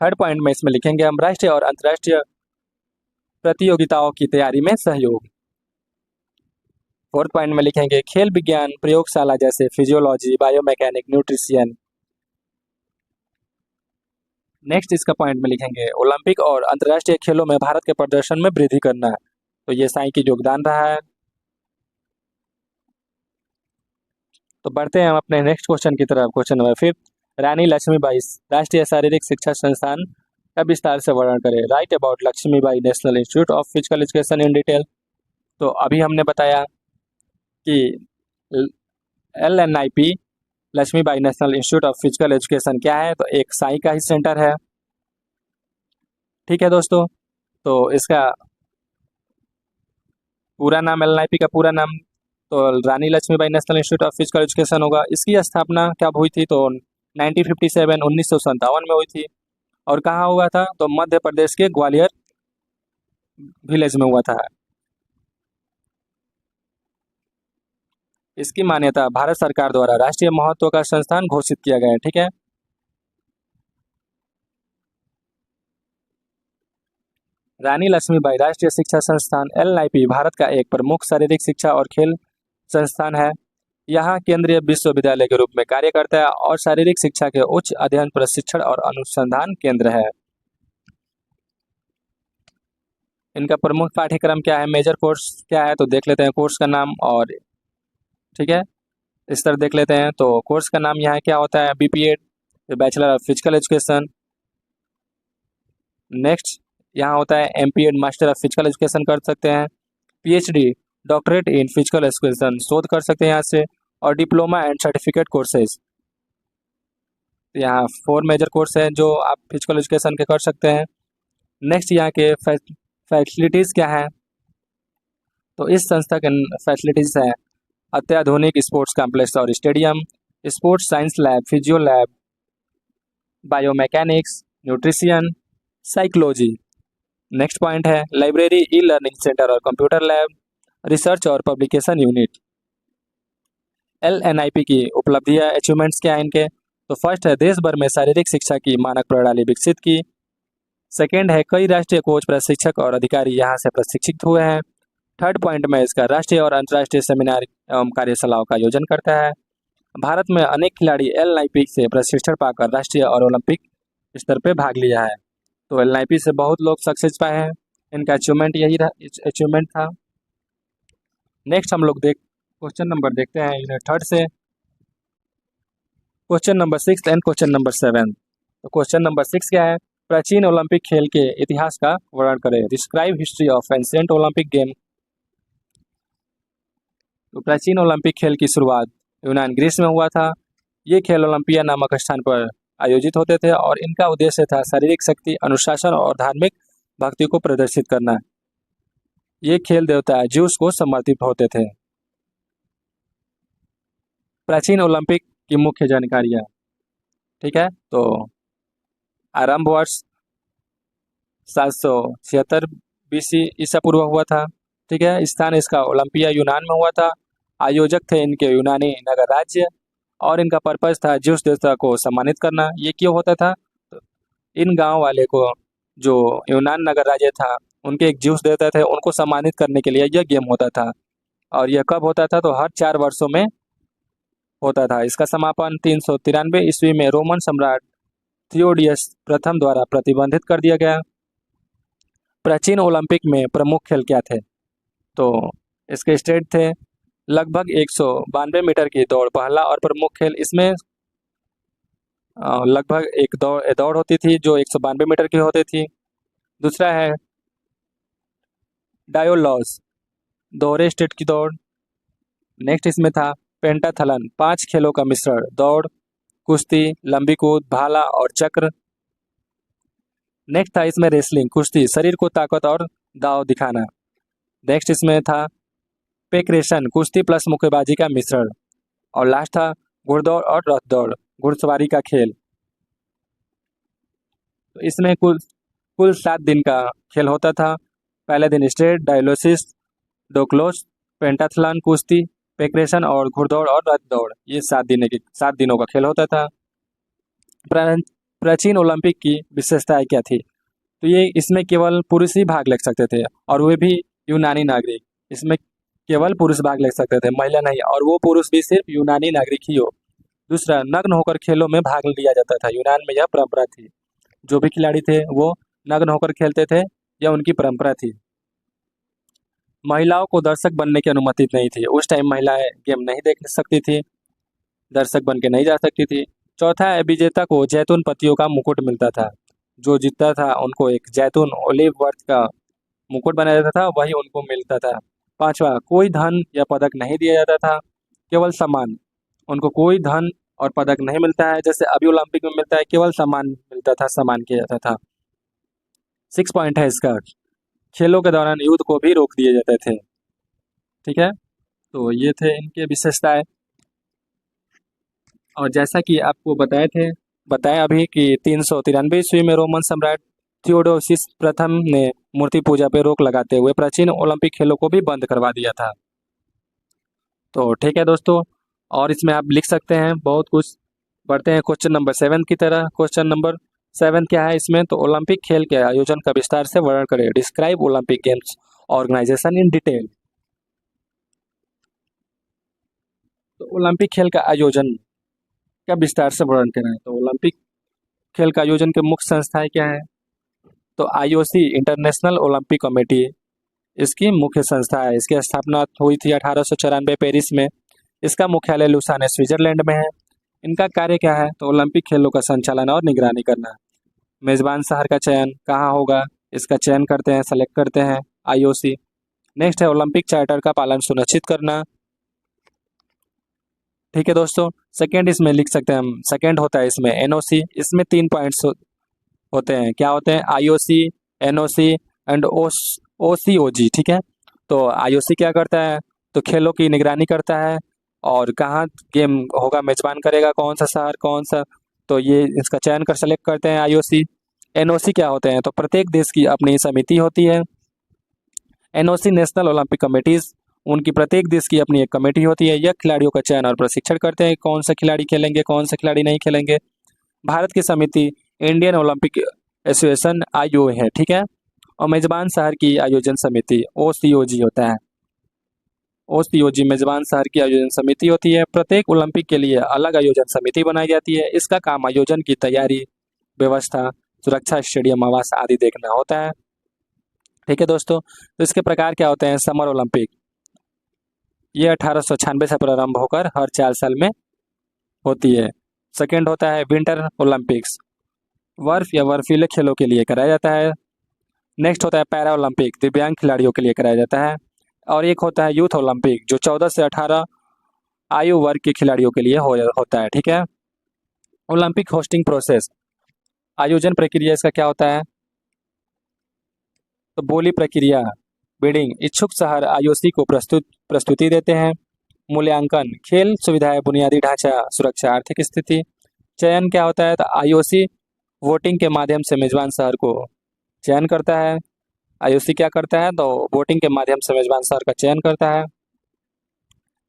थर्ड पॉइंट में इसमें लिखेंगे हम राष्ट्रीय और अंतर्राष्ट्रीय प्रतियोगिताओं की तैयारी में सहयोग। फोर्थ पॉइंट में लिखेंगे खेल विज्ञान प्रयोगशाला, जैसे फिजियोलॉजी, बायोमैकेनिक, न्यूट्रिशियन। नेक्स्ट इसका पॉइंट में लिखेंगे ओलंपिक और अंतर्राष्ट्रीय खेलों में भारत के प्रदर्शन में वृद्धि करना। तो ये साई की योगदान रहा है। तो बढ़ते हैं हम अपने नेक्स्ट क्वेश्चन की तरफ। क्वेश्चन नंबर 5, रानी लक्ष्मीबाई राष्ट्रीय शारीरिक शिक्षा संस्थान का विस्तार से वर्णन करें। Write about Lakshmibai national institute of physical education in detail. तो अभी हमने बताया कि LNIP, Lakshmibai national institute of physical education क्या है? तो एक साई का ही सेंटर है। ठीक है दोस्तों, तो इसका पूरा नाम, LNIP का पूरा नाम तो Rani Lakshmibai national institute of physical education होगा। इसकी स्थापना कब हुई थी? तो 1957, 1957 में हुई थी। और कहाँ हुआ था? तो मध्य प्रदेश के ग्वालियर विलेज में हुआ था। इसकी मान्यता भारत सरकार द्वारा राष्ट्रीय महत्व का संस्थान घोषित किया गया है। ठीक है, रानी लक्ष्मीबाई राष्ट्रीय शिक्षा संस्थान LNIP भारत का एक प्रमुख शारीरिक शिक्षा और खेल संस्थान है। यहाँ केंद्रीय विश्वविद्यालय के रूप में कार्य करता है और शारीरिक शिक्षा के उच्च अध्ययन, प्रशिक्षण और अनुसंधान केंद्र है। इनका प्रमुख पाठ्यक्रम क्या है, मेजर कोर्स क्या है? तो देख लेते हैं कोर्स का नाम, और ठीक है, इस तरह देख लेते हैं। तो कोर्स का नाम यहाँ क्या होता है? BPEd, bachelor of physical education. Next यहाँ होता है MPEd, master of physical education कर सकते हैं। PhD, doctorate in physical education, शोध कर सकते हैं यहाँ से। और डिप्लोमा एंड सर्टिफिकेट कोर्सेज, यहाँ 4 मेजर कोर्स हैं जो आप फिजिकल एजुकेशन के कर सकते हैं। नेक्स्ट यहाँ के फैसिलिटीज़ क्या हैं? तो इस संस्था के फैसिलिटीज़ हैं अत्याधुनिक स्पोर्ट्स कॉम्प्लेक्स और stadium, sports science lab, physio lab, biomechanics, nutrition, psychology. Next point है लाइब्रेरी, ई-लर्निंग सेंटर और कंप्यूटर लैब, रिसर्च और पब्लिकेशन यूनिट। LNIP की उपलब्धियां, अचीवमेंट्स क्या है इनके? तो फर्स्ट है देश भर में शारीरिक शिक्षा की मानक प्रणाली विकसित की। सेकेंड है कई राष्ट्रीय कोच, प्रशिक्षक और अधिकारी यहाँ से प्रशिक्षित हुए हैं। थर्ड पॉइंट में इसका राष्ट्रीय और अंतर्राष्ट्रीय सेमिनार एवं कार्यशालाओं का आयोजन करता है। भारत में अनेक खिलाड़ी एल से प्रशिक्षण पाकर राष्ट्रीय और ओलंपिक स्तर पर भाग लिया है। तो एल से बहुत लोग सक्सेस पाए हैं, इनका अचीवमेंट यही अचीवमेंट था। नेक्स्ट हम लोग क्वेश्चन नंबर देखते हैं यूनिट थर्ड से, question number 6 and question number 7। तो क्वेश्चन नंबर 6 क्या है, प्राचीन ओलंपिक खेल के इतिहास का वर्णन करें, describe history of ancient Olympic game. तो प्राचीन ओलंपिक खेल की शुरुआत यूनान ग्रीस में हुआ था। ये खेल ओलंपिया नामक स्थान पर आयोजित होते थे और इनका उद्देश्य था शारीरिक शक्ति, अनुशासन और धार्मिक भक्ति को प्रदर्शित करना। ये खेल देवता ज्यूस को समर्पित होते थे। प्राचीन ओलंपिक की मुख्य जानकारियाँ, ठीक है। तो आरंभ वर्ष 776 BC ईसा पूर्व हुआ था, ठीक है। स्थान इसका ओलंपिया यूनान में हुआ था। आयोजक थे इनके यूनानी नगर राज्य और इनका पर्पस था ज्यूस देवता को सम्मानित करना। ये क्यों होता था, तो इन गांव वाले को, जो यूनान नगर राज्य था, उनके एक ज्यूस देवता थे, उनको सम्मानित करने के लिए यह गेम होता था। और यह कब होता था, तो हर 4 वर्षों में होता था। इसका समापन 393 ईस्वी में रोमन सम्राट थियोडियस प्रथम द्वारा प्रतिबंधित कर दिया गया। प्राचीन ओलंपिक में प्रमुख खेल क्या थे, तो इसके स्टेट थे लगभग 192 मीटर की दौड़ पहला और प्रमुख खेल। इसमें लगभग एक दौड़ होती थी जो 192 मीटर की होती थी। दूसरा है डायोलॉस, दोहरे स्टेट की दौड़। नेक्स्ट इसमें था पेंटाथलन, 5 खेलों का मिश्रण, दौड़, कुश्ती, लंबी कूद, भाला और चक्र। नेक्स्ट था इसमें रेसलिंग, कुश्ती, शरीर को ताकत और दाव दिखाना। नेक्स्ट इसमें था पेक्रेशन, कुश्ती प्लस मुक्केबाजी का मिश्रण। और लास्ट था घुड़दौड़ और रथ दौड़, घुड़सवारी का खेल। तो इसमें कुल 7 दिन का खेल होता था। पहले दिन स्ट्रेट, डायलोसिस, डोक्लोस, पेंटाथलन, कुश्ती, पेक्रेशन और घुड़दौड़ और रथ दौड़, ये 7 दिनों का खेल होता था। प्राचीन ओलंपिक की विशेषताएं क्या थी, तो ये इसमें केवल पुरुष ही भाग ले सकते थे और वे भी यूनानी नागरिक। इसमें केवल पुरुष भाग ले सकते थे, महिला नहीं, और वो पुरुष भी सिर्फ यूनानी नागरिक ही हो। दूसरा, नग्न होकर खेलों में भाग लिया जाता था। यूनान में यह परंपरा थी, जो भी खिलाड़ी थे वो नग्न होकर खेलते थे, यह उनकी परंपरा थी। महिलाओं को दर्शक बनने की अनुमति नहीं थी, उस टाइम महिलाएं गेम नहीं देख सकती थी, दर्शक बन के नहीं जा सकती थी। चौथा है विजेता को जैतून पत्तियों का मुकुट मिलता था, जो जीतता था उनको एक जैतून ओलिव वर्थ का मुकुट बनाया जाता था, वही उनको मिलता था। पांचवा, कोई धन या पदक नहीं दिया जाता था, केवल सम्मान। उनको कोई धन और पदक नहीं मिलता है, जैसे अभी ओलंपिक में मिलता है, केवल सम्मान मिलता था, सम्मान किया जाता था। 6 पॉइंट है इसका, खेलों के दौरान युद्ध को भी रोक दिए जाते थे, ठीक है। तो ये थे इनके विशेषताएं। और जैसा कि आपको बताया अभी कि 393 ईस्वी में रोमन सम्राट थियोडोसिस प्रथम ने मूर्ति पूजा पर रोक लगाते हुए प्राचीन ओलंपिक खेलों को भी बंद करवा दिया था। तो ठीक है दोस्तों, और इसमें आप लिख सकते हैं बहुत कुछ। बढ़ते हैं क्वेश्चन नंबर 7 की तरह। क्वेश्चन नंबर 7 क्या है इसमें, तो ओलंपिक खेल के आयोजन का विस्तार से वर्णन करें, describe Olympic games organisation in detail. तो ओलंपिक खेल का आयोजन का विस्तार से वर्णन करें, तो ओलंपिक खेल का आयोजन के मुख्य संस्थाएं क्या है, तो IOC, इंटरनेशनल ओलंपिक कमेटी, इसकी मुख्य संस्था है। इसकी स्थापना हुई थी 1894 पेरिस में। इसका मुख्यालय लुसान स्विट्जरलैंड में है। इनका कार्य क्या है, तो ओलंपिक खेलों का संचालन और निगरानी करना। मेजबान शहर का चयन कहाँ होगा, इसका चयन करते हैं, सेलेक्ट करते हैं IOC। नेक्स्ट है ओलंपिक चार्टर का पालन सुनिश्चित करना, ठीक है दोस्तों। सेकेंड इसमें लिख सकते हैं हम, सेकेंड होता है इसमें NOC। इसमें 3 पॉइंट्स होते हैं, क्या होते हैं, IOC, NOC एंड OCOG, ठीक है। तो IOC क्या करता है, तो खेलों की निगरानी करता है और कहाँ गेम होगा, मेजबान करेगा कौन सा शहर, कौन सा, तो ये इसका चयन कर सेलेक्ट करते हैं IOC। NOC क्या होते हैं, तो प्रत्येक देश की अपनी समिति होती है। NOC नेशनल ओलंपिक कमेटीज, उनकी प्रत्येक देश की अपनी एक कमेटी होती है। यह खिलाड़ियों का चयन और प्रशिक्षण करते हैं, कौन से खिलाड़ी खेलेंगे, कौन से खिलाड़ी नहीं खेलेंगे। भारत की समिति इंडियन ओलंपिक एसोसिएशन IOA है, ठीक है। और मेजबान शहर की आयोजन समिति OCOG होता है। OCOG मेजबान शहर की आयोजन समिति होती है। प्रत्येक ओलंपिक के लिए अलग आयोजन समिति बनाई जाती है। इसका काम आयोजन की तैयारी, व्यवस्था, सुरक्षा, स्टेडियम, आवास आदि देखना होता है, ठीक है दोस्तों। तो इसके प्रकार क्या होते हैं? समर ओलंपिक, ये 1896 से प्रारंभ होकर हर 4 साल में होती है। सेकेंड होता है विंटर ओलंपिक्स, बर्फ या बर्फीले खेलों के लिए कराया जाता है। नेक्स्ट होता है पैरा ओलंपिक, दिव्यांग खिलाड़ियों के लिए कराया जाता है। और एक होता है यूथ ओलंपिक, जो 14 से 18 आयु वर्ग के खिलाड़ियों के लिए होता है, ठीक है। ओलंपिक होस्टिंग प्रोसेस, आयोजन प्रक्रिया इसका क्या होता है? तो बोली प्रक्रिया, बिडिंग, इच्छुक शहर IOC को प्रस्तुति देते हैं। मूल्यांकन, खेल सुविधाएं, बुनियादी ढांचा, सुरक्षा, आर्थिक स्थिति। चयन क्या होता है? तो IOC वोटिंग के माध्यम से मेजबान शहर को चयन करता है। IOC क्या करता है? तो वोटिंग के माध्यम से मेजबान शहर का चयन करता है।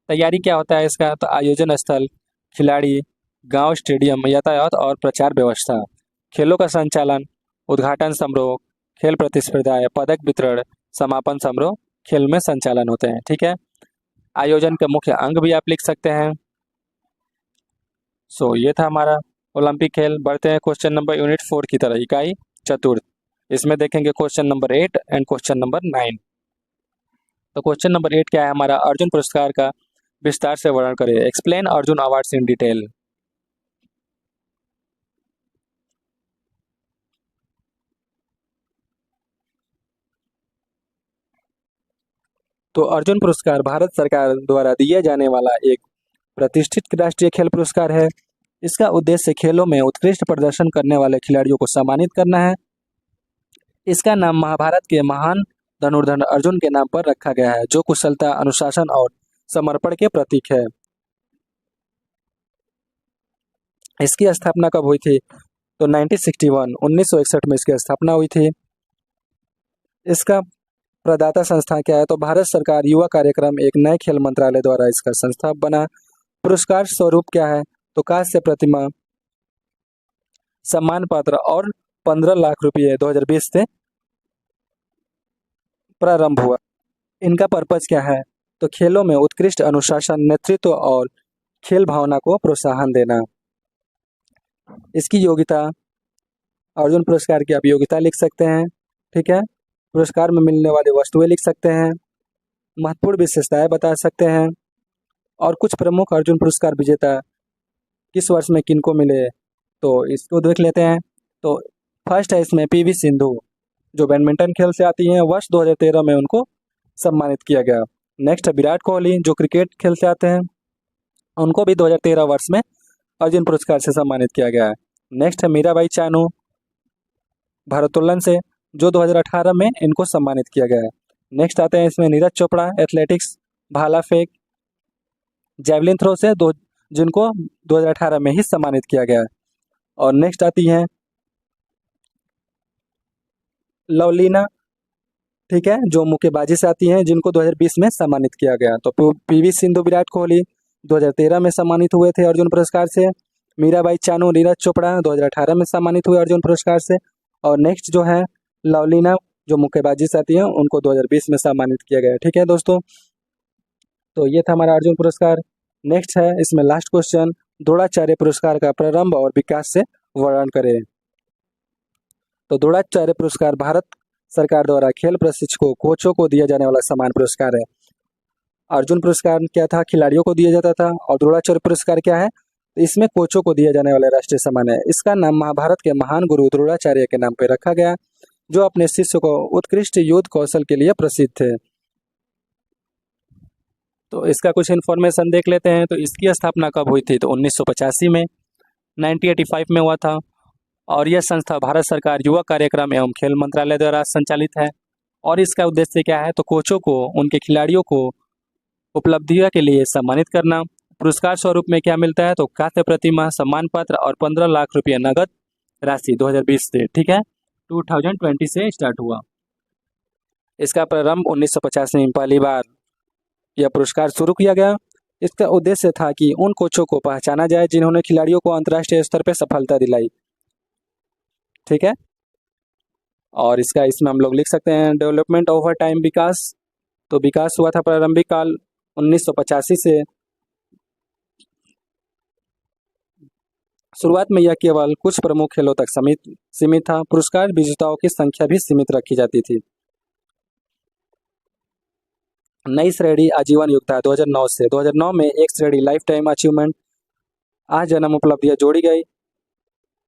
तैयारी क्या होता है इसका? तो आयोजन स्थल, खिलाड़ी, गांव, स्टेडियम, यातायात और प्रचार व्यवस्था, खेलों का संचालन, उद्घाटन समारोह, खेल प्रतिस्पर्धाएं, पदक वितरण, समापन समारोह, खेल में संचालन होते हैं, ठीक है। आयोजन के मुख्य अंग भी आप लिख सकते हैं। ये था हमारा ओलंपिक खेल। बढ़ते हैं क्वेश्चन नंबर यूनिट 4 की तरह, इकाई चतुर्थ। इसमें देखेंगे question number 8 and question number 9। तो क्वेश्चन नंबर 8 क्या है हमारा? अर्जुन पुरस्कार का विस्तार से वर्णन करें। एक्सप्लेन अर्जुन अवार्ड्स इन डिटेल। तो अर्जुन पुरस्कार भारत सरकार द्वारा दिया जाने वाला एक प्रतिष्ठित राष्ट्रीय खेल पुरस्कार है। इसका उद्देश्य खेलों में उत्कृष्ट प्रदर्शन करने वाले खिलाड़ियों को सम्मानित करना है। इसका नाम महाभारत के महान धनुर्धर अर्जुन के नाम पर रखा गया है, जो कुशलता, अनुशासन और समर्पण के प्रतीक है। इसकी स्थापना कब हुई थी? तो 1961 में इसकी स्थापना हुई थी। इसका प्रदाता संस्था क्या है? तो भारत सरकार युवा कार्यक्रम एक नए खेल मंत्रालय द्वारा इसका संस्था बना। पुरस्कार स्वरूप क्या है? तो कांस्य प्रतिमा, सम्मान पत्र और 15 लाख रुपये 2020 से प्रारंभ हुआ। इनका पर्पज क्या है? तो खेलों में उत्कृष्ट अनुशासन, नेतृत्व और खेल भावना को प्रोत्साहन देना। इसकी योग्यता, अर्जुन पुरस्कार की आप योग्यता लिख सकते हैं, ठीक है। पुरस्कार में मिलने वाली वस्तुएं लिख सकते हैं, महत्वपूर्ण विशेषताएं बता सकते हैं, और कुछ प्रमुख अर्जुन पुरस्कार विजेता किस वर्ष में किनको मिले, तो इसको देख लेते हैं। तो फर्स्ट है इसमें PV सिंधु, जो बैडमिंटन खेल से आती हैं, वर्ष 2013 में उनको सम्मानित किया गया। नेक्स्ट है विराट कोहली, जो क्रिकेट खेल से आते हैं, उनको भी 2013 वर्ष में अर्जुन पुरस्कार से सम्मानित किया गया है। नेक्स्ट है मीराबाई चानू, भारोत्तोलन से, जो 2018 में इनको सम्मानित किया गया है। नेक्स्ट आते हैं इसमें नीरज चोपड़ा, एथलेटिक्स, भाला फेंक, जैवलिन थ्रो से, जिनको 2018 में ही सम्मानित किया गया है। और नेक्स्ट आती हैं लवलीना, ठीक है, जो मुक्केबाजी से आती हैं, जिनको 2020 में सम्मानित किया गया। तो PV सिंधु, विराट कोहली 2013 में सम्मानित हुए थे अर्जुन पुरस्कार से। मीराबाई चानू, नीरज चोपड़ा 2018 में सम्मानित हुए अर्जुन पुरस्कार से। और नेक्स्ट जो है लवलीना, जो मुक्केबाजी से आती हैं, उनको 2020 में सम्मानित किया गया, ठीक है दोस्तों। तो ये था हमारा अर्जुन पुरस्कार। नेक्स्ट है इसमें लास्ट क्वेश्चन, द्रोणाचार्य पुरस्कार का प्रारंभ और विकास से वर्णन करें। तो द्रोणाचार्य पुरस्कार भारत सरकार द्वारा खेल प्रशिक्षकों, कोचों को दिया जाने वाला सम्मान पुरस्कार है। अर्जुन पुरस्कार क्या था? खिलाड़ियों को दिया जाता था। और द्रोणाचार्य पुरस्कार क्या है? तो इसमें कोचों को दिया जाने वाला राष्ट्रीय सम्मान है। इसका नाम महाभारत के महान गुरु द्रोणाचार्य के नाम पर रखा गया, जो अपने शिष्य को उत्कृष्ट युद्ध कौशल के लिए प्रसिद्ध थे। तो इसका कुछ इन्फॉर्मेशन देख लेते हैं। तो इसकी स्थापना कब हुई थी? तो 1985 में, 1985 में हुआ था। और यह संस्था भारत सरकार युवा कार्यक्रम एवं खेल मंत्रालय द्वारा संचालित है। और इसका उद्देश्य क्या है? तो कोचों को उनके खिलाड़ियों को उपलब्धियों के लिए सम्मानित करना। पुरस्कार स्वरूप में क्या मिलता है? तो कांस्य प्रतिमा, सम्मान पत्र और 15 लाख रुपये नगद राशि 2020 से, ठीक है, 2020 से स्टार्ट हुआ। इसका प्रारंभ 1950 में पहली बार यह पुरस्कार शुरू किया गया। इसका उद्देश्य था कि उन कोचों को पहचाना जाए जिन्होंने खिलाड़ियों को अंतर्राष्ट्रीय स्तर पर सफलता दिलाई, ठीक है। और इसमें हम लोग लिख सकते हैं डेवलपमेंट ओवर टाइम, विकास। तो विकास हुआ था प्रारंभिक काल 1985 से। शुरुआत में यह केवल कुछ प्रमुख खेलों तक सीमित था। पुरस्कार विजेताओं की संख्या भी सीमित रखी जाती थी। नई श्रेणी आजीवन युक्त 2009 से। 2009 में एक श्रेणी लाइफ टाइम अचीवमेंट आजन्म उपलब्धियां जोड़ी गई।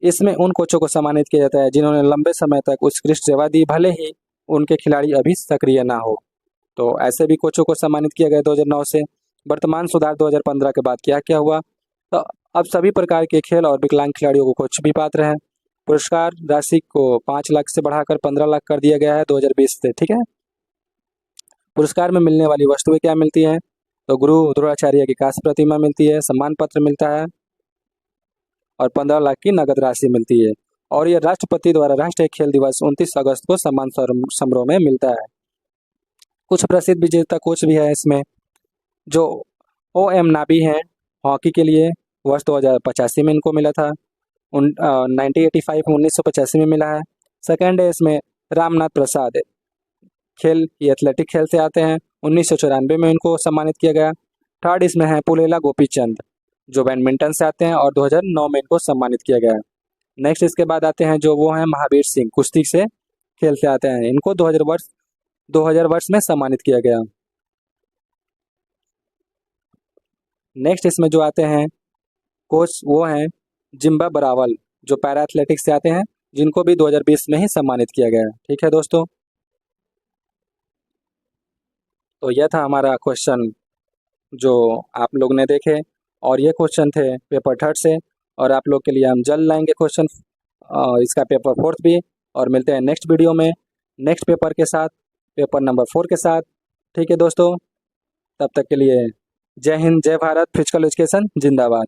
इसमें उन कोचों को सम्मानित किया जाता है जिन्होंने लंबे समय तक उत्कृष्ट सेवा दी, भले ही उनके खिलाड़ी अभी सक्रिय ना हो। तो ऐसे भी कोचों को सम्मानित किया गया 2009 से। वर्तमान सुधार 2015 के बाद क्या क्या हुआ, तो अब सभी प्रकार के खेल और विकलांग खिलाड़ियों को कोच भी पात्र हैं। पुरस्कार राशि को 5 लाख से बढ़ाकर 15 लाख कर दिया गया है 2020 से। ठीक है। पुरस्कार में मिलने वाली वस्तुएं क्या मिलती हैं, तो गुरु द्रोणाचार्य की कांस्य प्रतिमा मिलती है, सम्मान पत्र मिलता है और 15 लाख की नगद राशि मिलती है। और यह राष्ट्रपति द्वारा राष्ट्रीय खेल दिवस 29 अगस्त को सम्मान समारोह में मिलता है। कुछ प्रसिद्ध विजेता कोच भी है इसमें, जो O.M. नाबी हैं हॉकी के लिए, वर्ष 2085 में इनको मिला था। 1985 में मिला है। सेकेंड है इसमें रामनाथ प्रसाद, खेल ये एथलेटिक खेल से आते हैं, 1994 में इनको सम्मानित किया गया। थर्ड इसमें है पुलेला गोपीचंद, जो बैडमिंटन से आते हैं और 2009 में इनको सम्मानित किया गया। नेक्स्ट इसके बाद आते हैं जो वो हैं महावीर सिंह, कुश्ती से खेल से आते हैं, इनको 2000 वर्ष में सम्मानित किया गया। नेक्स्ट इसमें जो आते हैं कोच वो हैं जिम्बा बरावल, जो पैरा एथलेटिक्स से आते हैं, जिनको भी 2020 में ही सम्मानित किया गया। ठीक है दोस्तों, तो यह था हमारा क्वेश्चन जो आप लोग ने देखे, और ये क्वेश्चन थे पेपर 3 से। और आप लोग के लिए हम जल्द लाएंगे क्वेश्चन इसका पेपर 4 भी। और मिलते हैं नेक्स्ट वीडियो में नेक्स्ट पेपर के साथ, पेपर नंबर 4 के साथ। ठीक है दोस्तों, तब तक के लिए जय हिंद, जय भारत, फिजिकल एजुकेशन जिंदाबाद।